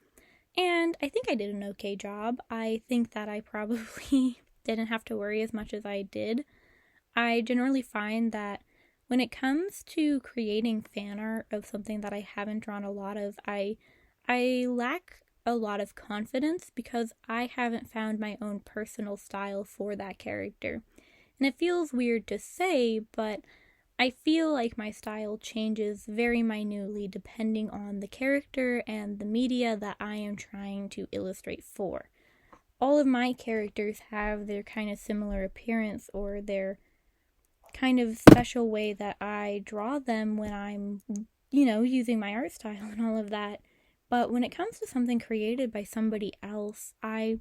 S1: And I think I did an okay job. I think that I probably didn't have to worry as much as I did. I generally find that when it comes to creating fan art of something that I haven't drawn a lot of, I lack a lot of confidence because I haven't found my own personal style for that character. And it feels weird to say, but I feel like my style changes very minutely depending on the character and the media that I am trying to illustrate for. All of my characters have their kind of similar appearance or their kind of special way that I draw them when I'm, using my art style and all of that. But when it comes to something created by somebody else, I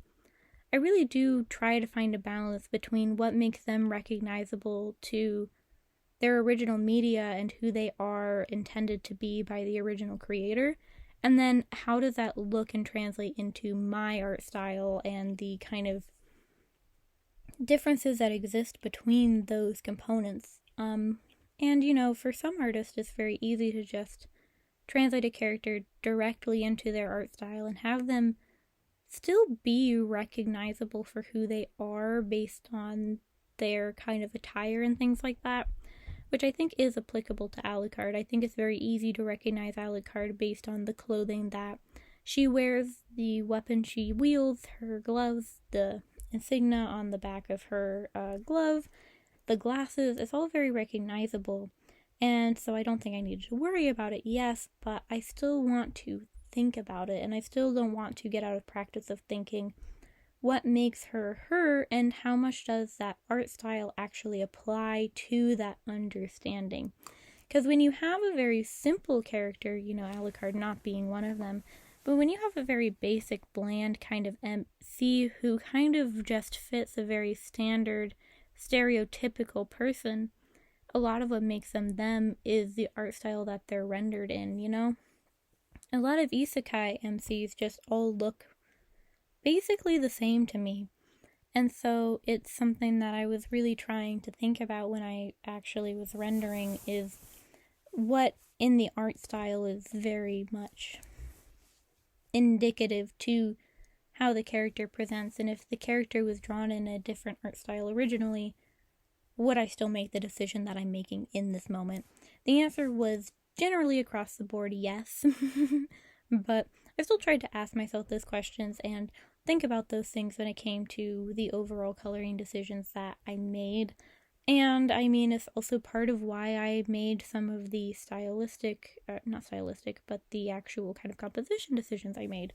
S1: really do try to find a balance between what makes them recognizable to their original media and who they are intended to be by the original creator, and then how does that look and translate into my art style and the kind of differences that exist between those components. And for some artists it's very easy to just translate a character directly into their art style and have them still be recognizable for who they are based on their kind of attire and things like that, which I think is applicable to Alucard. I think it's very easy to recognize Alucard based on the clothing that she wears, the weapon she wields, her gloves, the insignia on the back of her glove, the glasses. It's all very recognizable, and so I don't think I needed to worry about it, yes, but I still want to think about it, and I still don't want to get out of practice of thinking what makes her her and how much does that art style actually apply to that understanding. Because when you have a very simple character, Alucard not being one of them, but when you have a very basic, bland kind of MC who kind of just fits a very standard, stereotypical person, a lot of what makes them is the art style that they're rendered in, A lot of isekai MCs just all look basically the same to me. And so it's something that I was really trying to think about when I actually was rendering, is what in the art style is very much indicative to how the character presents. And if the character was drawn in a different art style originally, would I still make the decision that I'm making in this moment? The answer was generally across the board, yes. But I still tried to ask myself those questions and think about those things when it came to the overall coloring decisions that I made. And I mean, it's also part of why I made some of the not stylistic, but the actual kind of composition decisions I made.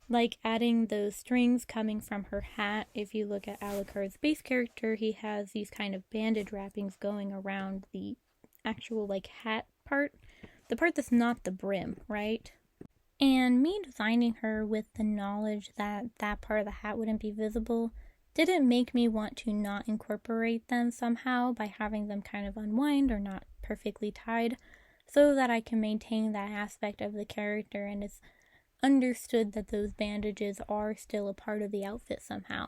S1: Like adding those strings coming from her hat. If you look at Alucard's base character, he has these kind of bandage wrappings going around the actual hat part. The part that's not the brim, right? And me designing her with the knowledge that that part of the hat wouldn't be visible didn't make me want to not incorporate them somehow by having them kind of unwind or not perfectly tied, so that I can maintain that aspect of the character and it's understood that those bandages are still a part of the outfit somehow.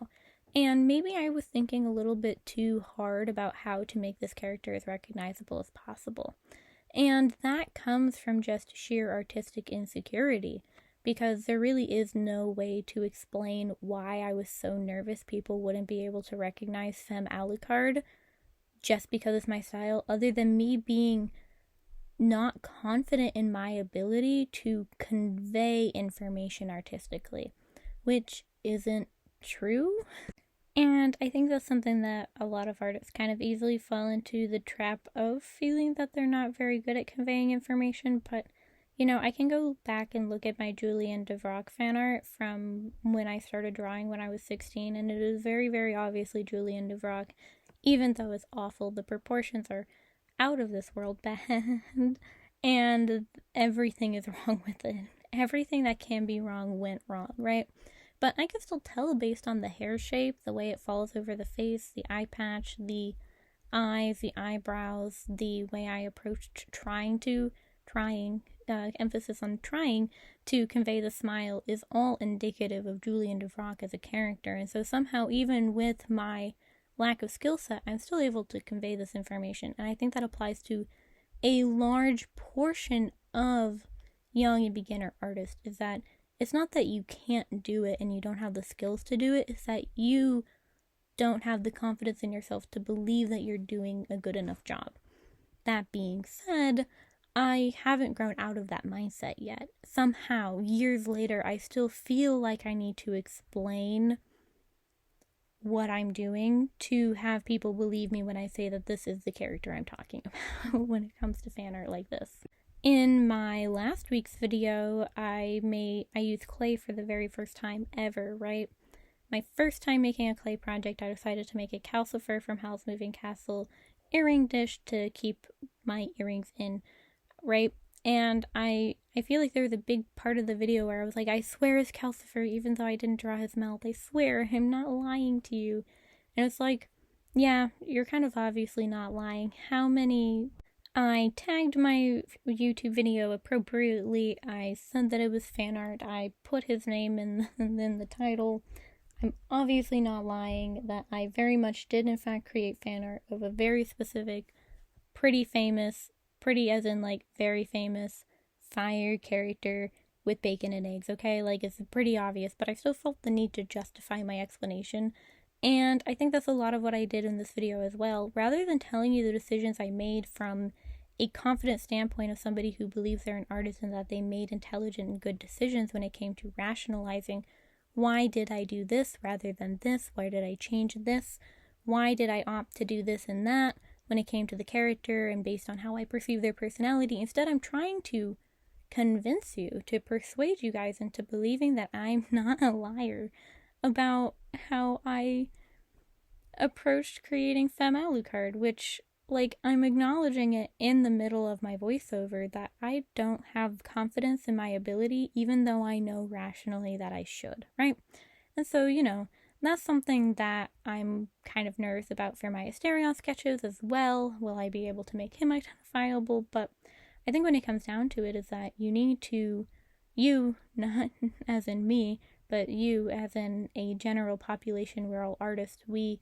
S1: And maybe I was thinking a little bit too hard about how to make this character as recognizable as possible. And that comes from just sheer artistic insecurity, because there really is no way to explain why I was so nervous people wouldn't be able to recognize Femme Alucard just because it's my style, other than me being not confident in my ability to convey information artistically, which isn't true. And I think that's something that a lot of artists kind of easily fall into the trap of feeling that they're not very good at conveying information. But, I can go back and look at my Julian DeVrock fan art from when I started drawing when I was 16, and it is very, very obviously Julian DeVrock, even though it's awful. The proportions are out of this world bad, and everything is wrong with it. Everything that can be wrong went wrong, right? But I can still tell based on the hair shape, the way it falls over the face, the eye patch, the eyes, the eyebrows, the way I approached emphasis on trying to convey the smile is all indicative of Julian DeVrock as a character. And so somehow, even with my lack of skill set, I'm still able to convey this information. And I think that applies to a large portion of young and beginner artists, is that it's not that you can't do it and you don't have the skills to do it, it's that you don't have the confidence in yourself to believe that you're doing a good enough job. That being said, I haven't grown out of that mindset yet. Somehow, years later, I still feel like I need to explain what I'm doing to have people believe me when I say that this is the character I'm talking about when it comes to fan art like this. In my last week's video, I used clay for the very first time ever, right? My first time making a clay project, I decided to make a calcifer from Howl's Moving Castle earring dish to keep my earrings in, right? And I feel like there was a big part of the video where I was like, I swear it's calcifer, even though I didn't draw his mouth. I swear, I'm not lying to you. And it's like, yeah, you're kind of obviously not lying. I tagged my YouTube video appropriately. I said that it was fan art. I put his name in the title. I'm obviously not lying that I very much did in fact create fan art of a very specific, pretty as in very famous fire character with bacon and eggs, okay? Like, it's pretty obvious, but I still felt the need to justify my explanation. And I think that's a lot of what I did in this video as well. Rather than telling you the decisions I made from a confident standpoint of somebody who believes they're an artist and that they made intelligent and good decisions when it came to rationalizing, why did I do this rather than this? Why did I change this? Why did I opt to do this and that when it came to the character and based on how I perceive their personality? Instead, I'm trying to convince you, to persuade you guys into believing that I'm not a liar about how I approached creating Femme Alucard, which, like, I'm acknowledging it in the middle of my voiceover that I don't have confidence in my ability, even though I know rationally that I should, right? And so, you know, that's something that I'm kind of nervous about for my Asterion sketches as well. Will I be able to make him identifiable? But I think when it comes down to it is that you need to, you, not as in me, but you as in a general population, we're all artists, we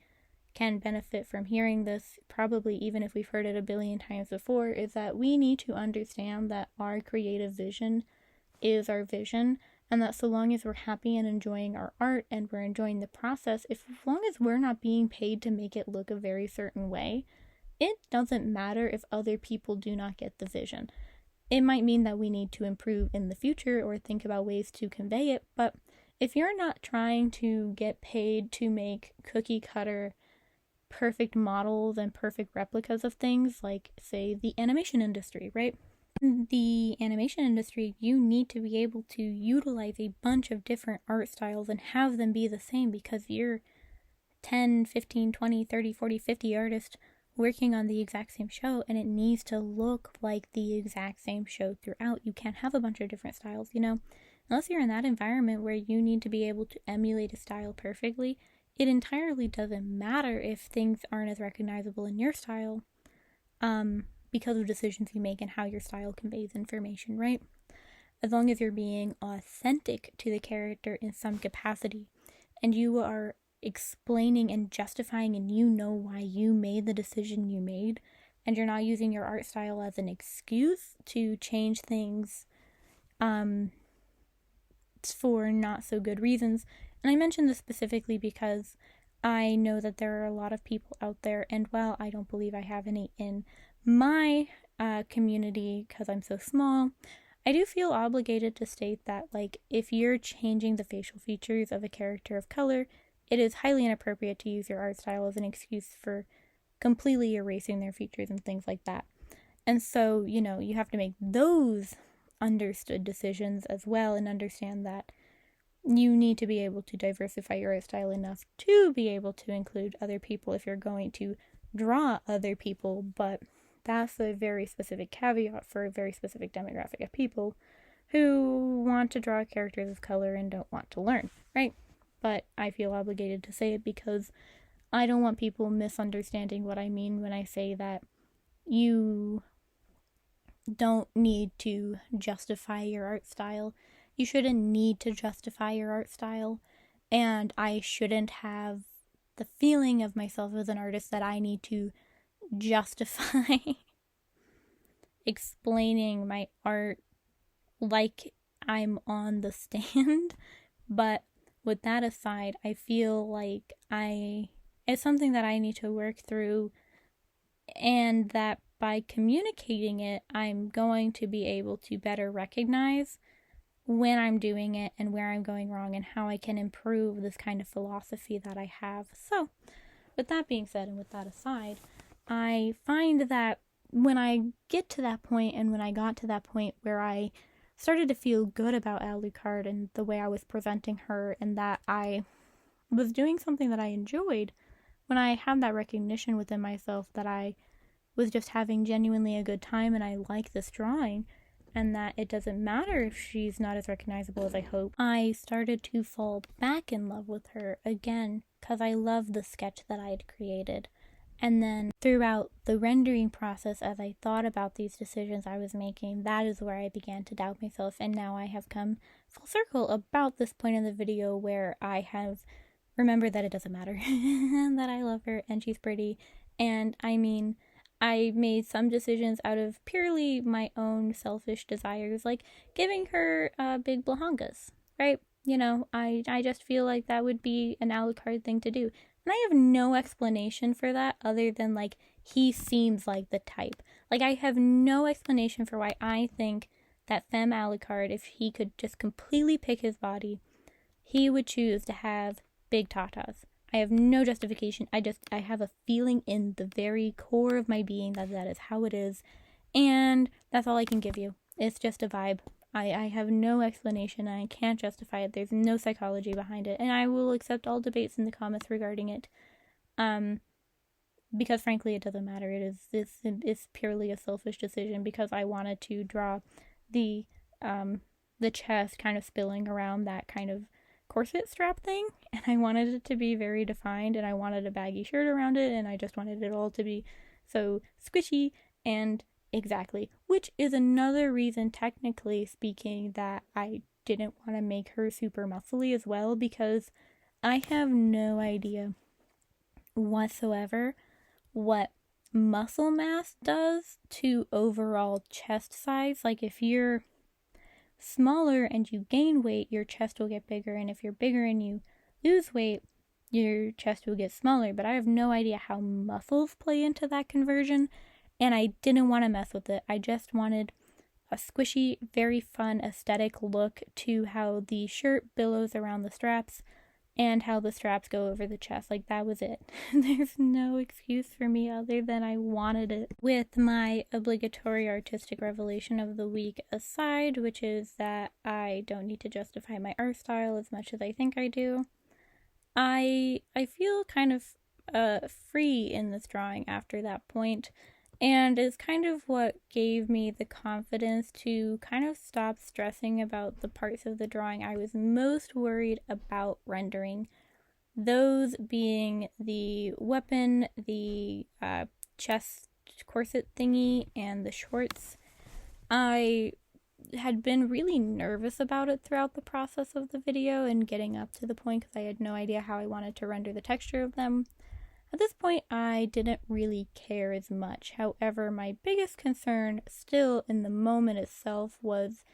S1: can benefit from hearing this, probably even if we've heard it a billion times before, is that we need to understand that our creative vision is our vision, and that so long as we're happy and enjoying our art and we're enjoying the process, as long as we're not being paid to make it look a very certain way, it doesn't matter if other people do not get the vision. It might mean that we need to improve in the future or think about ways to convey it, but if you're not trying to get paid to make cookie cutter perfect models and perfect replicas of things, like, say, the animation industry, right? In the animation industry, you need to be able to utilize a bunch of different art styles and have them be the same, because you're 10, 15, 20, 30, 40, 50 artists working on the exact same show, and it needs to look like the exact same show throughout. You can't have a bunch of different styles, you know? Unless you're in that environment where you need to be able to emulate a style perfectly, it entirely doesn't matter if things aren't as recognizable in your style, because of decisions you make and how your style conveys information, right? As long as you're being authentic to the character in some capacity, and you are explaining and justifying and you know why you made the decision you made, and you're not using your art style as an excuse to change things for not so good reasons. And I mention this specifically because I know that there are a lot of people out there, and while I don't believe I have any in my community because I'm so small, I do feel obligated to state that, like, if you're changing the facial features of a character of color, it is highly inappropriate to use your art style as an excuse for completely erasing their features and things like that. And so, you know, you have to make those understood decisions as well, and understand that you need to be able to diversify your art style enough to be able to include other people if you're going to draw other people, but that's a very specific caveat for a very specific demographic of people who want to draw characters of color and don't want to learn, right? But I feel obligated to say it because I don't want people misunderstanding what I mean when I say that you don't need to justify your art style. You shouldn't need to justify your art style, and I shouldn't have the feeling of myself as an artist that I need to justify explaining my art like I'm on the stand. But with that aside, I feel like it's something that I need to work through, and that by communicating it, I'm going to be able to better recognize when I'm doing it and where I'm going wrong and how I can improve this kind of philosophy that I have. So, with that being said and with that aside, I find that when I get to that point, and when I got to that point where I started to feel good about Alucard and the way I was presenting her, and that I was doing something that I enjoyed, when I had that recognition within myself that I was just having genuinely a good time and I like this drawing, and that it doesn't matter if she's not as recognizable as I hope, I started to fall back in love with her again because I loved the sketch that I had created. And then throughout the rendering process, as I thought about these decisions I was making, that is where I began to doubt myself, and now I have come full circle about this point in the video where I have remembered that it doesn't matter, that I love her and she's pretty, and I mean, I made some decisions out of purely my own selfish desires, like giving her big blahangas, right? You know, I just feel like that would be an Alucard thing to do. And I have no explanation for that other than, like, he seems like the type. Like, I have no explanation for why I think that Femme Alucard, if he could just completely pick his body, he would choose to have big tatas. I have no justification. I have a feeling in the very core of my being that that is how it is. And that's all I can give you. It's just a vibe. I have no explanation and I can't justify it. There's no psychology behind it. And I will accept all debates in the comments regarding it. Because frankly, it doesn't matter. It's purely a selfish decision because I wanted to draw the chest kind of spilling around that kind of corset strap thing, and I wanted it to be very defined, and I wanted a baggy shirt around it, and I just wanted it all to be so squishy and exactly, which is another reason, technically speaking, that I didn't want to make her super muscly as well, because I have no idea whatsoever what muscle mass does to overall chest size. Like, if you're smaller and you gain weight, your chest will get bigger, and if you're bigger and you lose weight, your chest will get smaller. But I have no idea how muscles play into that conversion, and I didn't want to mess with it. I just wanted a squishy, very fun aesthetic look to how the shirt billows around the straps and how the straps go over the chest. Like, that was it. There's no excuse for me other than I wanted it. With my obligatory artistic revelation of the week aside, which is that I don't need to justify my art style as much as I think I do, I feel kind of free in this drawing after that point, and is kind of what gave me the confidence to kind of stop stressing about the parts of the drawing I was most worried about rendering. Those being the weapon, the chest corset thingy, and the shorts. I had been really nervous about it throughout the process of the video and getting up to the point because I had no idea how I wanted to render the texture of them. At this point, I didn't really care as much. However, my biggest concern still in the moment itself was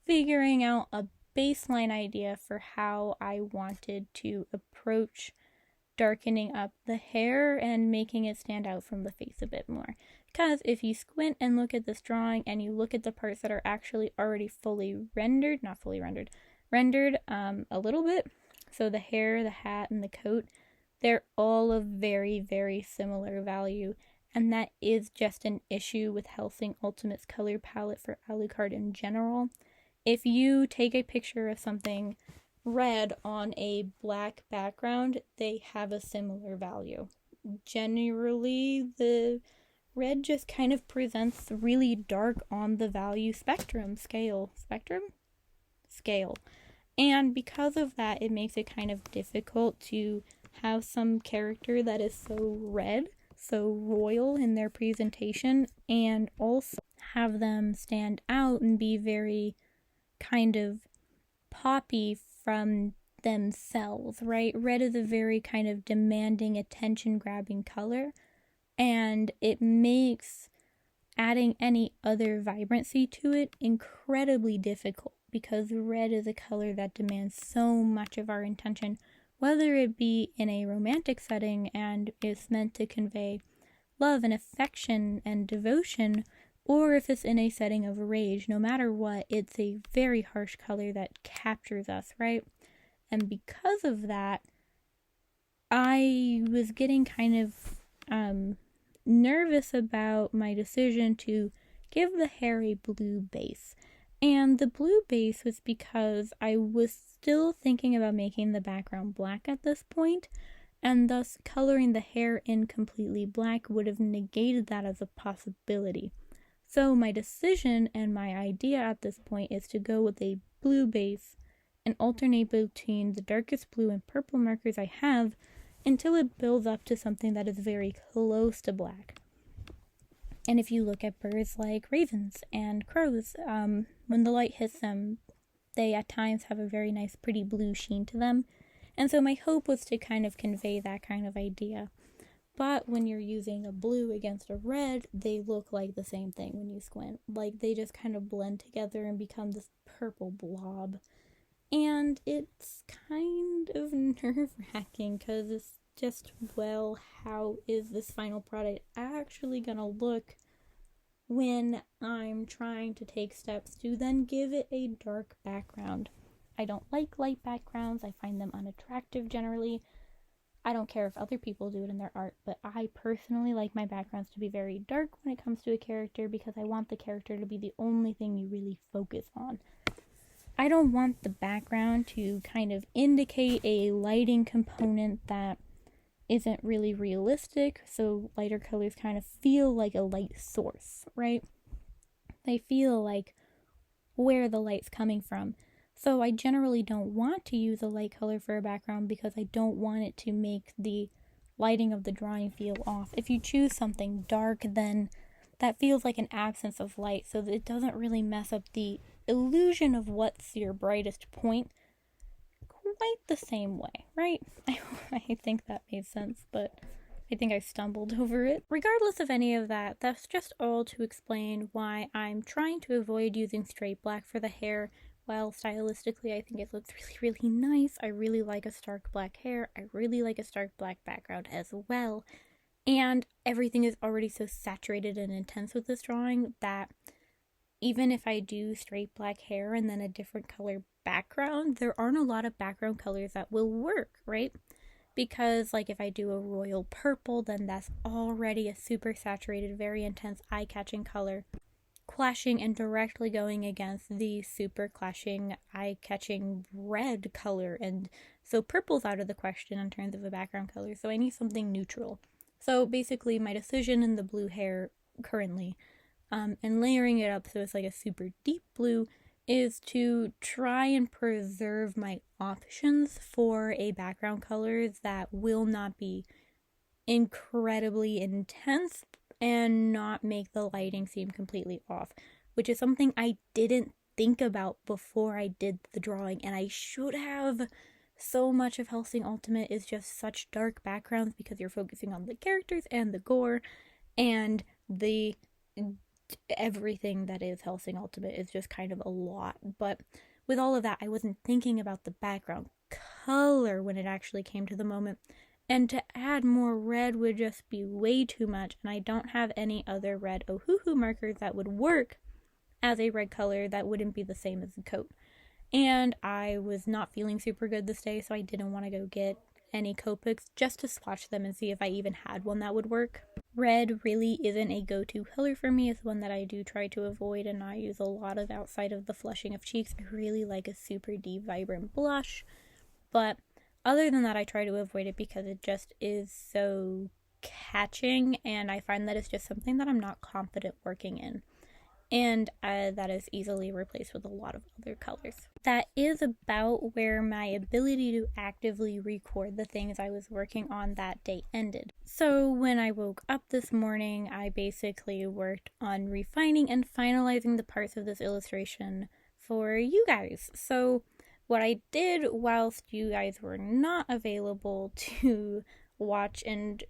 S1: figuring out a baseline idea for how I wanted to approach darkening up the hair and making it stand out from the face a bit more. Because if you squint and look at this drawing and you look at the parts that are actually already rendered a little bit, so the hair, the hat, and the coat, they're all of very, very similar value, and that is just an issue with Hellsing Ultimate's color palette for Alucard in general. If you take a picture of something red on a black background, they have a similar value. Generally, the red just kind of presents really dark on the value scale. And because of that, it makes it kind of difficult to have some character that is so red, so royal in their presentation, and also have them stand out and be very kind of poppy from themselves, right? Red is a very kind of demanding, attention-grabbing color, and it makes adding any other vibrancy to it incredibly difficult, because red is a color that demands so much of our attention, whether it be in a romantic setting and is meant to convey love and affection and devotion, or if it's in a setting of rage. No matter what, it's a very harsh color that captures us, right? And because of that, I was getting kind of nervous about my decision to give the hair a blue base. And the blue base was because I was still thinking about making the background black at this point, and thus coloring the hair in completely black would have negated that as a possibility. So my decision and my idea at this point is to go with a blue base and alternate between the darkest blue and purple markers I have until it builds up to something that is very close to black. And if you look at birds like ravens and crows, when the light hits them, they at times have a very nice, pretty blue sheen to them. And so my hope was to kind of convey that kind of idea. But when you're using a blue against a red, they look like the same thing when you squint. Like, they just kind of blend together and become this purple blob. And it's kind of nerve-wracking because it's just, well, how is this final product actually gonna look when I'm trying to take steps to then give it a dark background? I don't like light backgrounds. I find them unattractive generally. I don't care if other people do it in their art, but I personally like my backgrounds to be very dark when it comes to a character because I want the character to be the only thing you really focus on. I don't want the background to kind of indicate a lighting component that isn't really realistic, so lighter colors kind of feel like a light source, right? They feel like where the light's coming from. So I generally don't want to use a light color for a background because I don't want it to make the lighting of the drawing feel off. If you choose something dark, then that feels like an absence of light, so that it doesn't really mess up the illusion of what's your brightest point quite the same way, right? I think that made sense, but I think I stumbled over it. Regardless of any of that, that's just all to explain why I'm trying to avoid using straight black for the hair. While stylistically I think it looks really, really nice. I really like a stark black hair. I really like a stark black background as well. And everything is already so saturated and intense with this drawing that even if I do straight black hair and then a different color background, there aren't a lot of background colors that will work, right? Because like if I do a royal purple, then that's already a super saturated, very intense, eye-catching color, clashing and directly going against the super clashing, eye-catching red color, and so purple's out of the question in terms of a background color, so I need something neutral. So basically my decision in the blue hair currently, and layering it up so it's like a super deep blue, is to try and preserve my options for a background color that will not be incredibly intense and not make the lighting seem completely off, which is something I didn't think about before I did the drawing, and I should have. So much of Hellsing Ultimate is just such dark backgrounds because you're focusing on the characters and the gore, and the everything that is Hellsing Ultimate is just kind of a lot. But with all of that, I wasn't thinking about the background color when it actually came to the moment. And to add more red would just be way too much, and I don't have any other red Ohuhu markers that would work as a red color that wouldn't be the same as the coat. And I was not feeling super good this day, so I didn't want to go get any coat picks just to swatch them and see if I even had one that would work. Red really isn't a go-to color for me. It's one that I do try to avoid and not use a lot of outside of the flushing of cheeks. I really like a super deep, vibrant blush, but other than that, I try to avoid it because it just is so catching, and I find that it's just something that I'm not confident working in. And that is easily replaced with a lot of other colors. That is about where my ability to actively record the things I was working on that day ended. So when I woke up this morning, I basically worked on refining and finalizing the parts of this illustration for you guys. So what I did whilst you guys were not available to watch and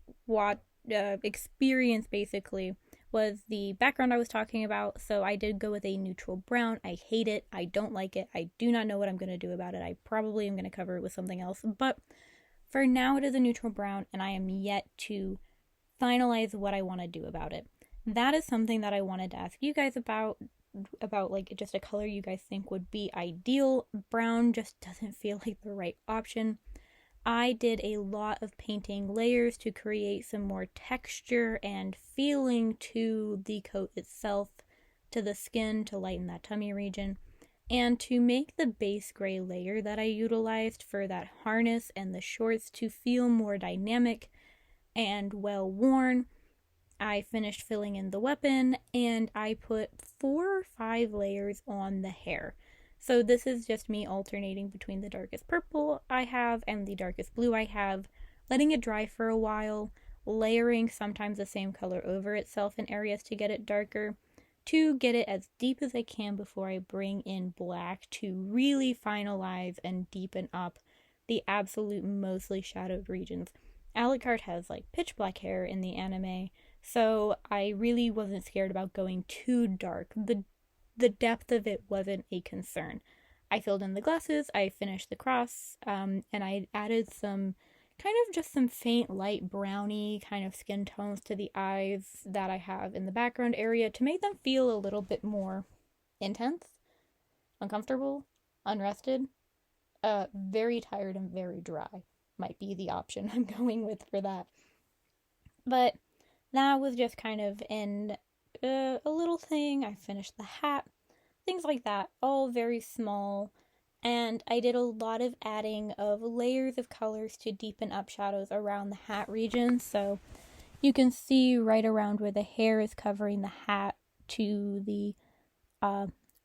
S1: experience basically was the background I was talking about. So I did go with a neutral brown. I hate it. I don't like it. I do not know what I'm going to do about it. I probably am going to cover it with something else. But for now it is a neutral brown, and I am yet to finalize what I want to do about it. That is something that I wanted to ask you guys about like just a color you guys think would be ideal. Brown just doesn't feel like the right option. I did a lot of painting layers to create some more texture and feeling to the coat itself, to the skin, to lighten that tummy region, and to make the base gray layer that I utilized for that harness and the shorts to feel more dynamic and well worn. I finished filling in the weapon, and I put 4 or 5 layers on the hair. So this is just me alternating between the darkest purple I have and the darkest blue I have, letting it dry for a while, layering sometimes the same color over itself in areas to get it darker, to get it as deep as I can before I bring in black to really finalize and deepen up the absolute mostly shadowed regions. Alucard has like pitch black hair in the anime, so I really wasn't scared about going too dark. The depth of it wasn't a concern. I filled in the glasses, I finished the cross, and I added some kind of just some faint light browny kind of skin tones to the eyes that I have in the background area to make them feel a little bit more intense, uncomfortable, unrested, very tired and very dry might be the option I'm going with for that. But that was just kind of a little thing. I finished the hat, things like that, all very small. And I did a lot of adding of layers of colors to deepen up shadows around the hat region. So you can see right around where the hair is covering the hat to the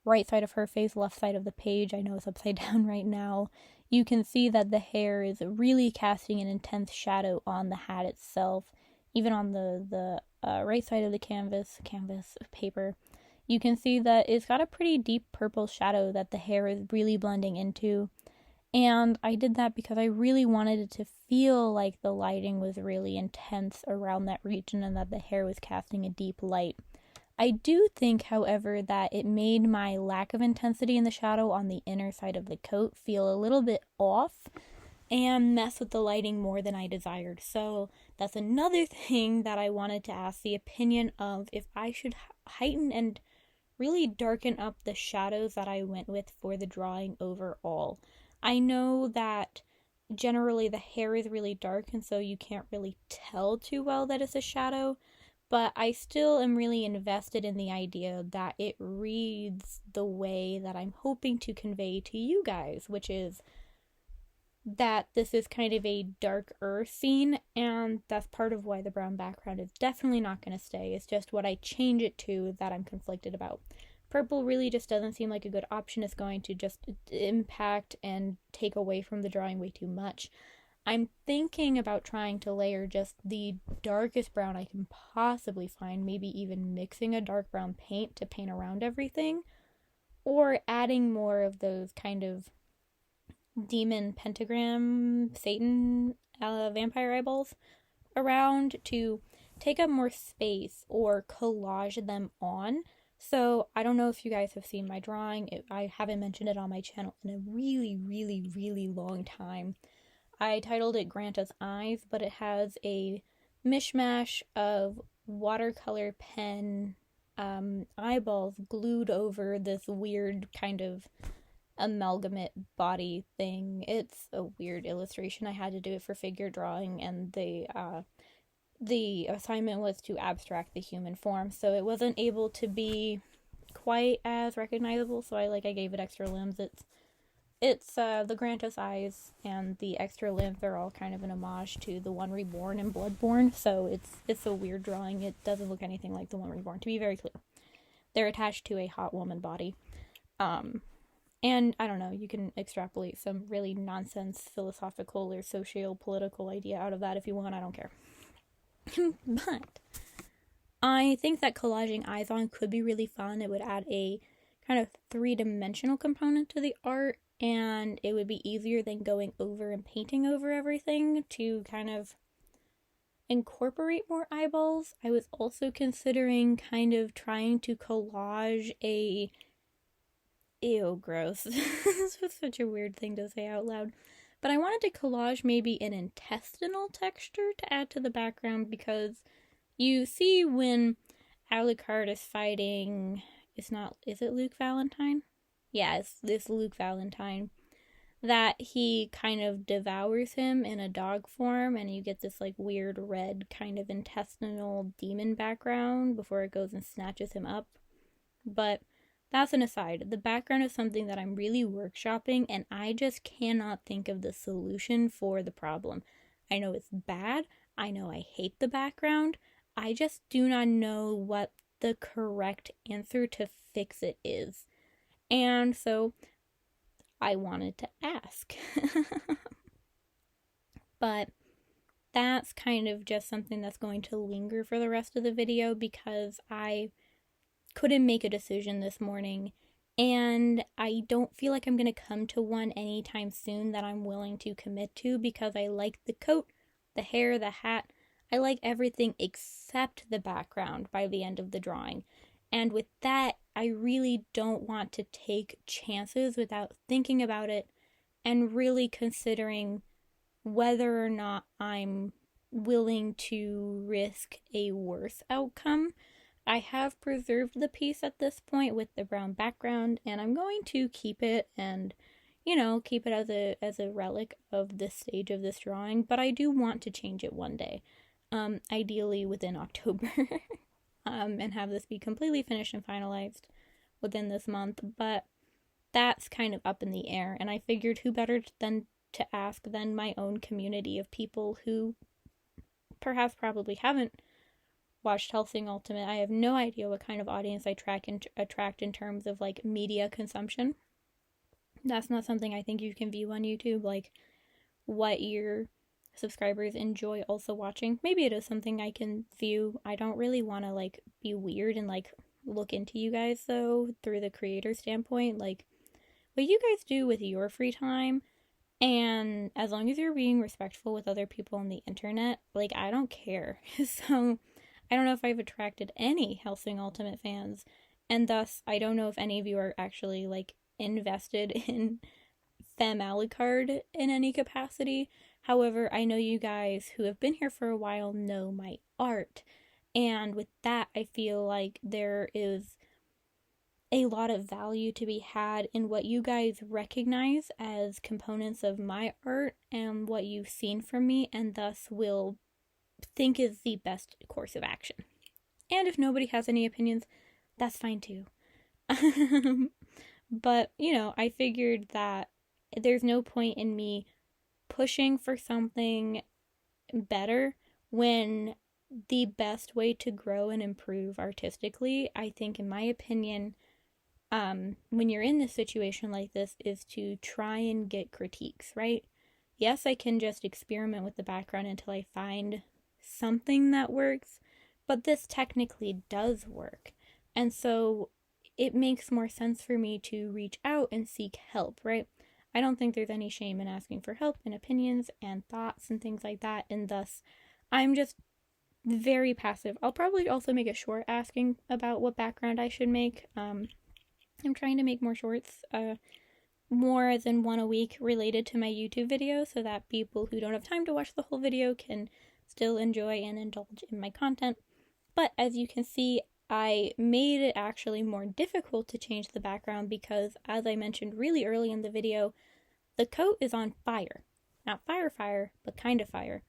S1: right side of her face, left side of the page. I know it's upside down right now. You can see that the hair is really casting an intense shadow on the hat itself. Even on the right side of the canvas of paper, you can see that it's got a pretty deep purple shadow that the hair is really blending into. And I did that because I really wanted it to feel like the lighting was really intense around that region and that the hair was casting a deep light. I do think, however, that it made my lack of intensity in the shadow on the inner side of the coat feel a little bit off and mess with the lighting more than I desired. So that's another thing that I wanted to ask the opinion of, if I should heighten and really darken up the shadows that I went with for the drawing overall. I know that generally the hair is really dark and so you can't really tell too well that it's a shadow, but I still am really invested in the idea that it reads the way that I'm hoping to convey to you guys, which is that this is kind of a darker scene, and that's part of why the brown background is definitely not going to stay. It's just what I change it to that I'm conflicted about. Purple really just doesn't seem like a good option. It's going to just impact and take away from the drawing way too much. I'm thinking about trying to layer just the darkest brown I can possibly find, maybe even mixing a dark brown paint to paint around everything, or adding more of those kind of demon pentagram Satan vampire eyeballs around to take up more space or collage them on. So I don't know if you guys have seen my drawing. I haven't mentioned it on my channel in a really long time. I titled it Grant Us Eyes, but it has a mishmash of watercolor pen eyeballs glued over this weird kind of amalgamate body thing. It's a weird illustration. I had to do it for figure drawing, and the assignment was to abstract the human form, so it wasn't able to be quite as recognizable, so I gave it extra limbs. It's the Grantus eyes and the extra limbs are all kind of an homage to the One Reborn and Bloodborne, so it's a weird drawing. It doesn't look anything like the One Reborn, to be very clear. They're attached to a hot woman body. And I don't know, you can extrapolate some really nonsense philosophical or socio-political idea out of that if you want, I don't care. But I think that collaging eyes on could be really fun. It would add a kind of three-dimensional component to the art, and it would be easier than going over and painting over everything to kind of incorporate more eyeballs. I was also considering kind of trying to collage a... Ew, gross. This was such a weird thing to say out loud. But I wanted to collage maybe an intestinal texture to add to the background, because you see when Alucard is fighting... is it Luke Valentine? Yeah, it's Luke Valentine. That he kind of devours him in a dog form, and you get this weird red kind of intestinal demon background before it goes and snatches him up. But that's an aside. The background is something that I'm really workshopping, and I just cannot think of the solution for the problem. I know it's bad. I know I hate the background. I just do not know what the correct answer to fix it is. And so I wanted to ask. But that's kind of just something that's going to linger for the rest of the video, because I couldn't make a decision this morning, and I don't feel like I'm going to come to one anytime soon that I'm willing to commit to, because I like the coat, the hair, the hat. I like everything except the background by the end of the drawing. And with that, I really don't want to take chances without thinking about it and really considering whether or not I'm willing to risk a worse outcome. I have preserved the piece at this point with the brown background, and I'm going to keep it and, keep it as a relic of this stage of this drawing, but I do want to change it one day. Ideally within October. And have this be completely finished and finalized within this month, but that's kind of up in the air, and I figured who better than to ask than my own community of people who perhaps probably haven't watched Hellsing Ultimate. I have no idea what kind of audience I attract in terms of like media consumption. That's not something I think you can view on YouTube, like what your subscribers enjoy also watching. Maybe it is something I can view. I don't really want to like be weird and like look into you guys though through the creator standpoint, like what you guys do with your free time, and as long as you're being respectful with other people on the internet, like I don't care. So I don't know if I've attracted any Hellsing Ultimate fans, and thus I don't know if any of you are actually like invested in Femme Alucard in any capacity. However, I know you guys who have been here for a while know my art, and with that, I feel like there is a lot of value to be had in what you guys recognize as components of my art and what you've seen from me, and thus will think is the best course of action. And if nobody has any opinions, that's fine too. But, I figured that there's no point in me pushing for something better when the best way to grow and improve artistically, I think, in my opinion, when you're in this situation like this, is to try and get critiques, right? Yes, I can just experiment with the background until I find something that works, but this technically does work. And so it makes more sense for me to reach out and seek help, right? I don't think there's any shame in asking for help and opinions and thoughts and things like that, and thus I'm just very passive. I'll probably also make a short asking about what background I should make. I'm trying to make more shorts, more than one a week related to my YouTube video, so that people who don't have time to watch the whole video can still enjoy and indulge in my content. But as you can see, I made it actually more difficult to change the background because, as I mentioned really early in the video, the coat is on fire. Not fire, but kind of fire.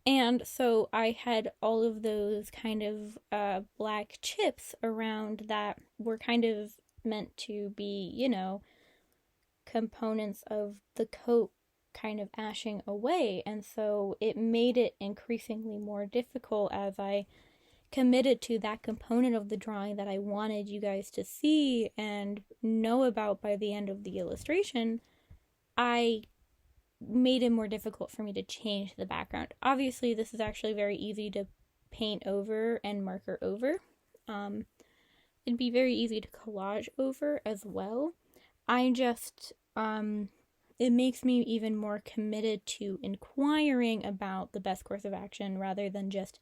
S1: And so I had all of those kind of black chips around that were kind of meant to be, components of the coat kind of ashing away. And so it made it increasingly more difficult as I committed to that component of the drawing that I wanted you guys to see and know about by the end of the illustration. I made it more difficult for me to change the background. Obviously, this is actually very easy to paint over and marker over. It'd be very easy to collage over as well. It makes me even more committed to inquiring about the best course of action rather than just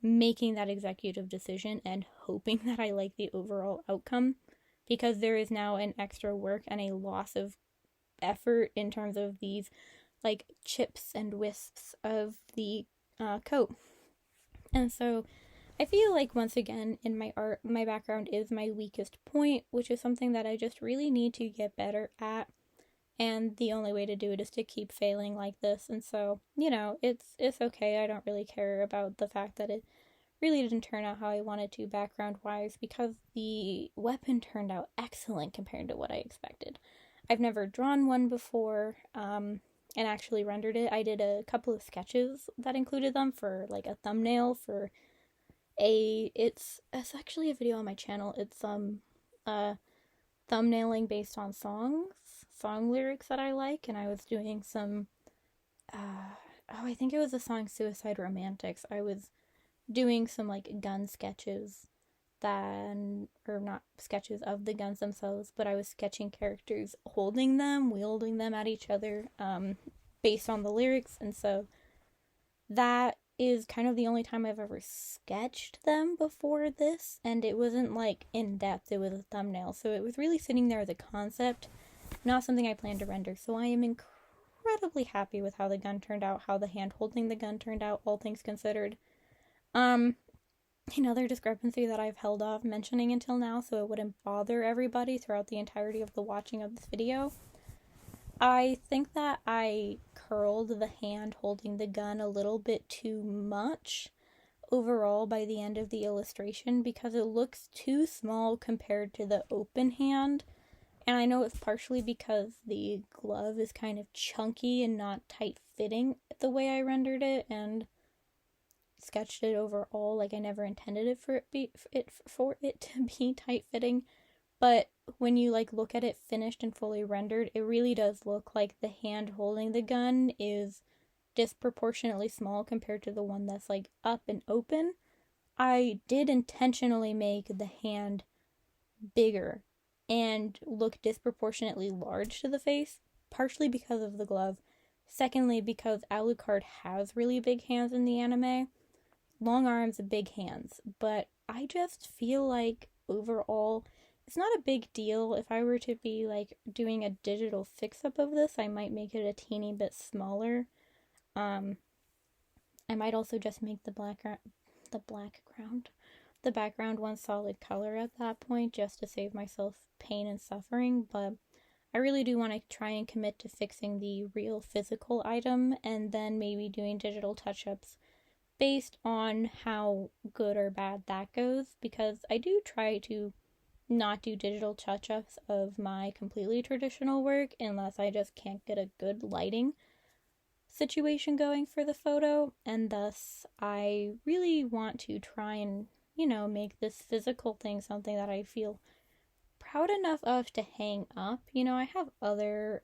S1: making that executive decision and hoping that I like the overall outcome, because there is now an extra work and a loss of effort in terms of these like chips and wisps of the coat. And so I feel like once again in my art, my background is my weakest point, which is something that I just really need to get better at. And the only way to do it is to keep failing like this. And so, it's okay. I don't really care about the fact that it really didn't turn out how I wanted to background-wise, because the weapon turned out excellent compared to what I expected. I've never drawn one before, and actually rendered it. I did a couple of sketches that included them for like a thumbnail for it's actually a video on my channel. It's thumbnailing based on song lyrics that I like, and I was doing some I think it was the song Suicide Romantics. I was doing some like gun sketches or not sketches of the guns themselves, but I was sketching characters holding them, wielding them at each other, based on the lyrics. And so that is kind of the only time I've ever sketched them before this, and it wasn't like in depth, it was a thumbnail, so it was really sitting there as a concept, not something I planned to render. So I am incredibly happy with how the gun turned out, how the hand holding the gun turned out, all things considered. Another discrepancy that I've held off mentioning until now so it wouldn't bother everybody throughout the entirety of the watching of this video. I think that I curled the hand holding the gun a little bit too much overall by the end of the illustration because it looks too small compared to the open hand. And I know it's partially because the glove is kind of chunky and not tight fitting the way I rendered it and sketched it overall. Like I never intended it for it to be tight fitting, but when you like look at it finished and fully rendered, it really does look like the hand holding the gun is disproportionately small compared to the one that's like up and open. I did intentionally make the hand bigger and look disproportionately large to the face, partially because of the glove. Secondly, because Alucard has really big hands in the anime. Long arms, big hands. But I just feel like overall, it's not a big deal. If I were to be like doing a digital fix-up of this, I might make it a teeny bit smaller. I might also just make the background one solid color at that point, just to save myself pain and suffering. But I really do want to try and commit to fixing the real physical item and then maybe doing digital touch-ups based on how good or bad that goes, because I do try to not do digital touch-ups of my completely traditional work unless I just can't get a good lighting situation going for the photo, and thus I really want to try and, make this physical thing something that I feel proud enough of to hang up. I have other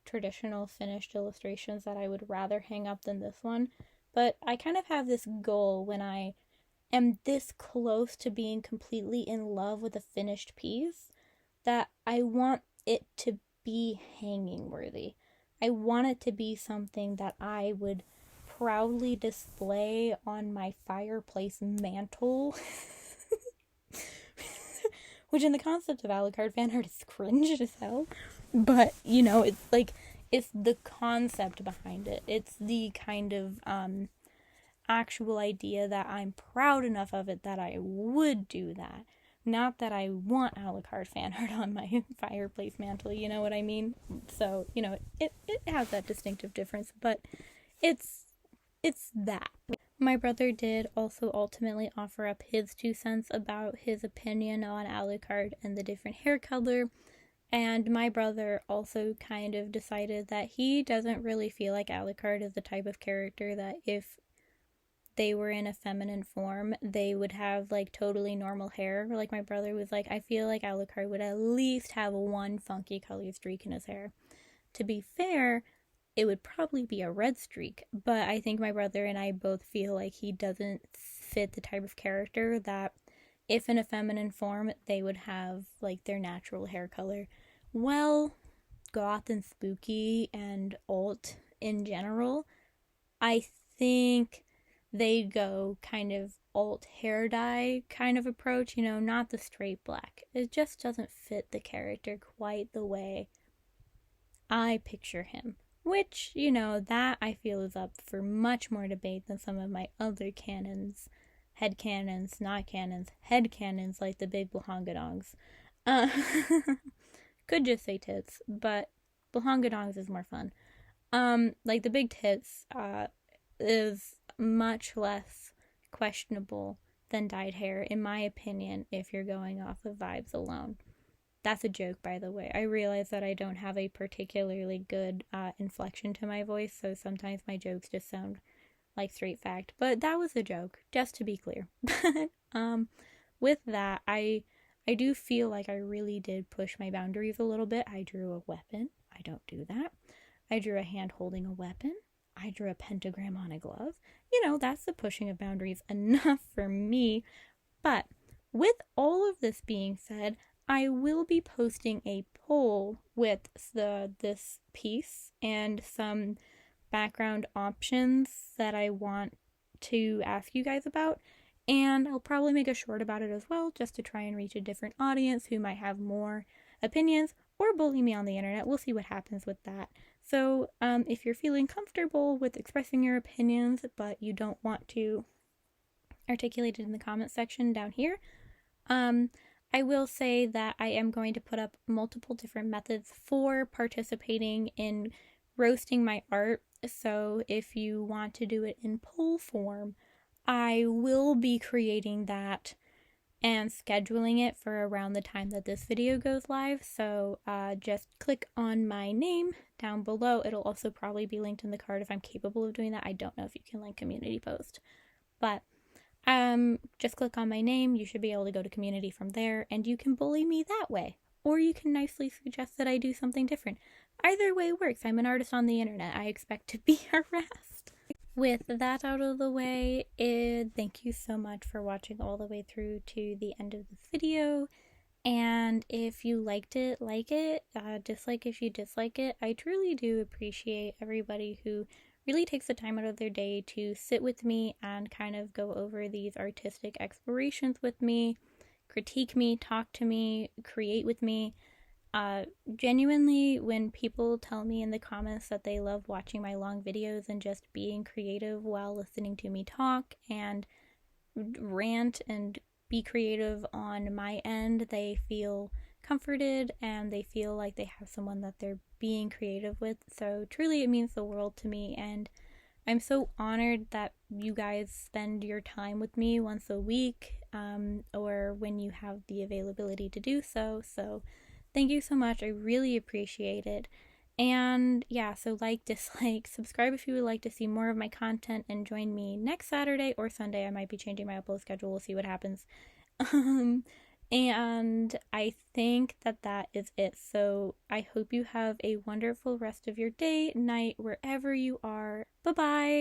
S1: traditional finished illustrations that I would rather hang up than this one, but I kind of have this goal when I am this close to being completely in love with a finished piece that I want it to be hanging worthy. I want it to be something that I would proudly display on my fireplace mantle. Which in the concept of Alucard fanart is cringe as hell. But, it's the concept behind it. It's the kind of actual idea that I'm proud enough of it that I would do that. Not that I want Alucard fanart on my fireplace mantle, you know what I mean? So, it has that distinctive difference, but it's that. My brother did also ultimately offer up his 2 cents about his opinion on Alucard and the different hair color, and my brother also kind of decided that he doesn't really feel like Alucard is the type of character that if they were in a feminine form, they would have like totally normal hair. Like my brother was like, I feel like Alucard would at least have one funky color streak in his hair. To be fair, it would probably be a red streak, but I think my brother and I both feel like he doesn't fit the type of character that if in a feminine form, they would have like their natural hair color. Well, goth and spooky and alt in general, I think they go kind of alt hair dye kind of approach, not the straight black. It just doesn't fit the character quite the way I picture him. Which, that I feel is up for much more debate than some of my other canons. Headcanons, not canons, headcanons like the big Blahangadongs. Could just say tits, but Blahangadongs is more fun. Like the big tits, is much less questionable than dyed hair, in my opinion, if you're going off of vibes alone. That's a joke, by the way. I realize that I don't have a particularly good inflection to my voice, so sometimes my jokes just sound like straight fact. But that was a joke, just to be clear. But with that, I do feel like I really did push my boundaries a little bit. I drew a weapon. I don't do that. I drew a hand holding a weapon. I drew a pentagram on a glove. That's the pushing of boundaries enough for me. But with all of this being said, I will be posting a poll with this piece and some background options that I want to ask you guys about. And I'll probably make a short about it as well, just to try and reach a different audience who might have more opinions or bully me on the internet. We'll see what happens with that. So if you're feeling comfortable with expressing your opinions, but you don't want to articulate it in the comments section down here, I will say that I am going to put up multiple different methods for participating in roasting my art. So if you want to do it in poll form, I will be creating that and scheduling it for around the time that this video goes live. So just click on my name down below. It'll also probably be linked in the card if I'm capable of doing that. I don't know if you can link community post, but just click on my name. You should be able to go to community from there, and you can bully me that way. Or you can nicely suggest that I do something different. Either way works. I'm an artist on the internet. I expect to be harassed. With that out of the way, thank you so much for watching all the way through to the end of this video. And if you liked it, like it. Dislike if you dislike it. I truly do appreciate everybody who really takes the time out of their day to sit with me and kind of go over these artistic explorations with me, critique me, talk to me, create with me. Genuinely, when people tell me in the comments that they love watching my long videos and just being creative while listening to me talk and rant and be creative on my end, they feel comforted and they feel like they have someone that they're being creative with. So truly it means the world to me, and I'm so honored that you guys spend your time with me once a week, or when you have the availability to do so. So thank you so much. I really appreciate it. And yeah, so like, dislike, subscribe if you would like to see more of my content, and join me next Saturday or Sunday. I might be changing my upload schedule. We'll see what happens. And I think that is it. So I hope you have a wonderful rest of your day, night, wherever you are. Bye-bye!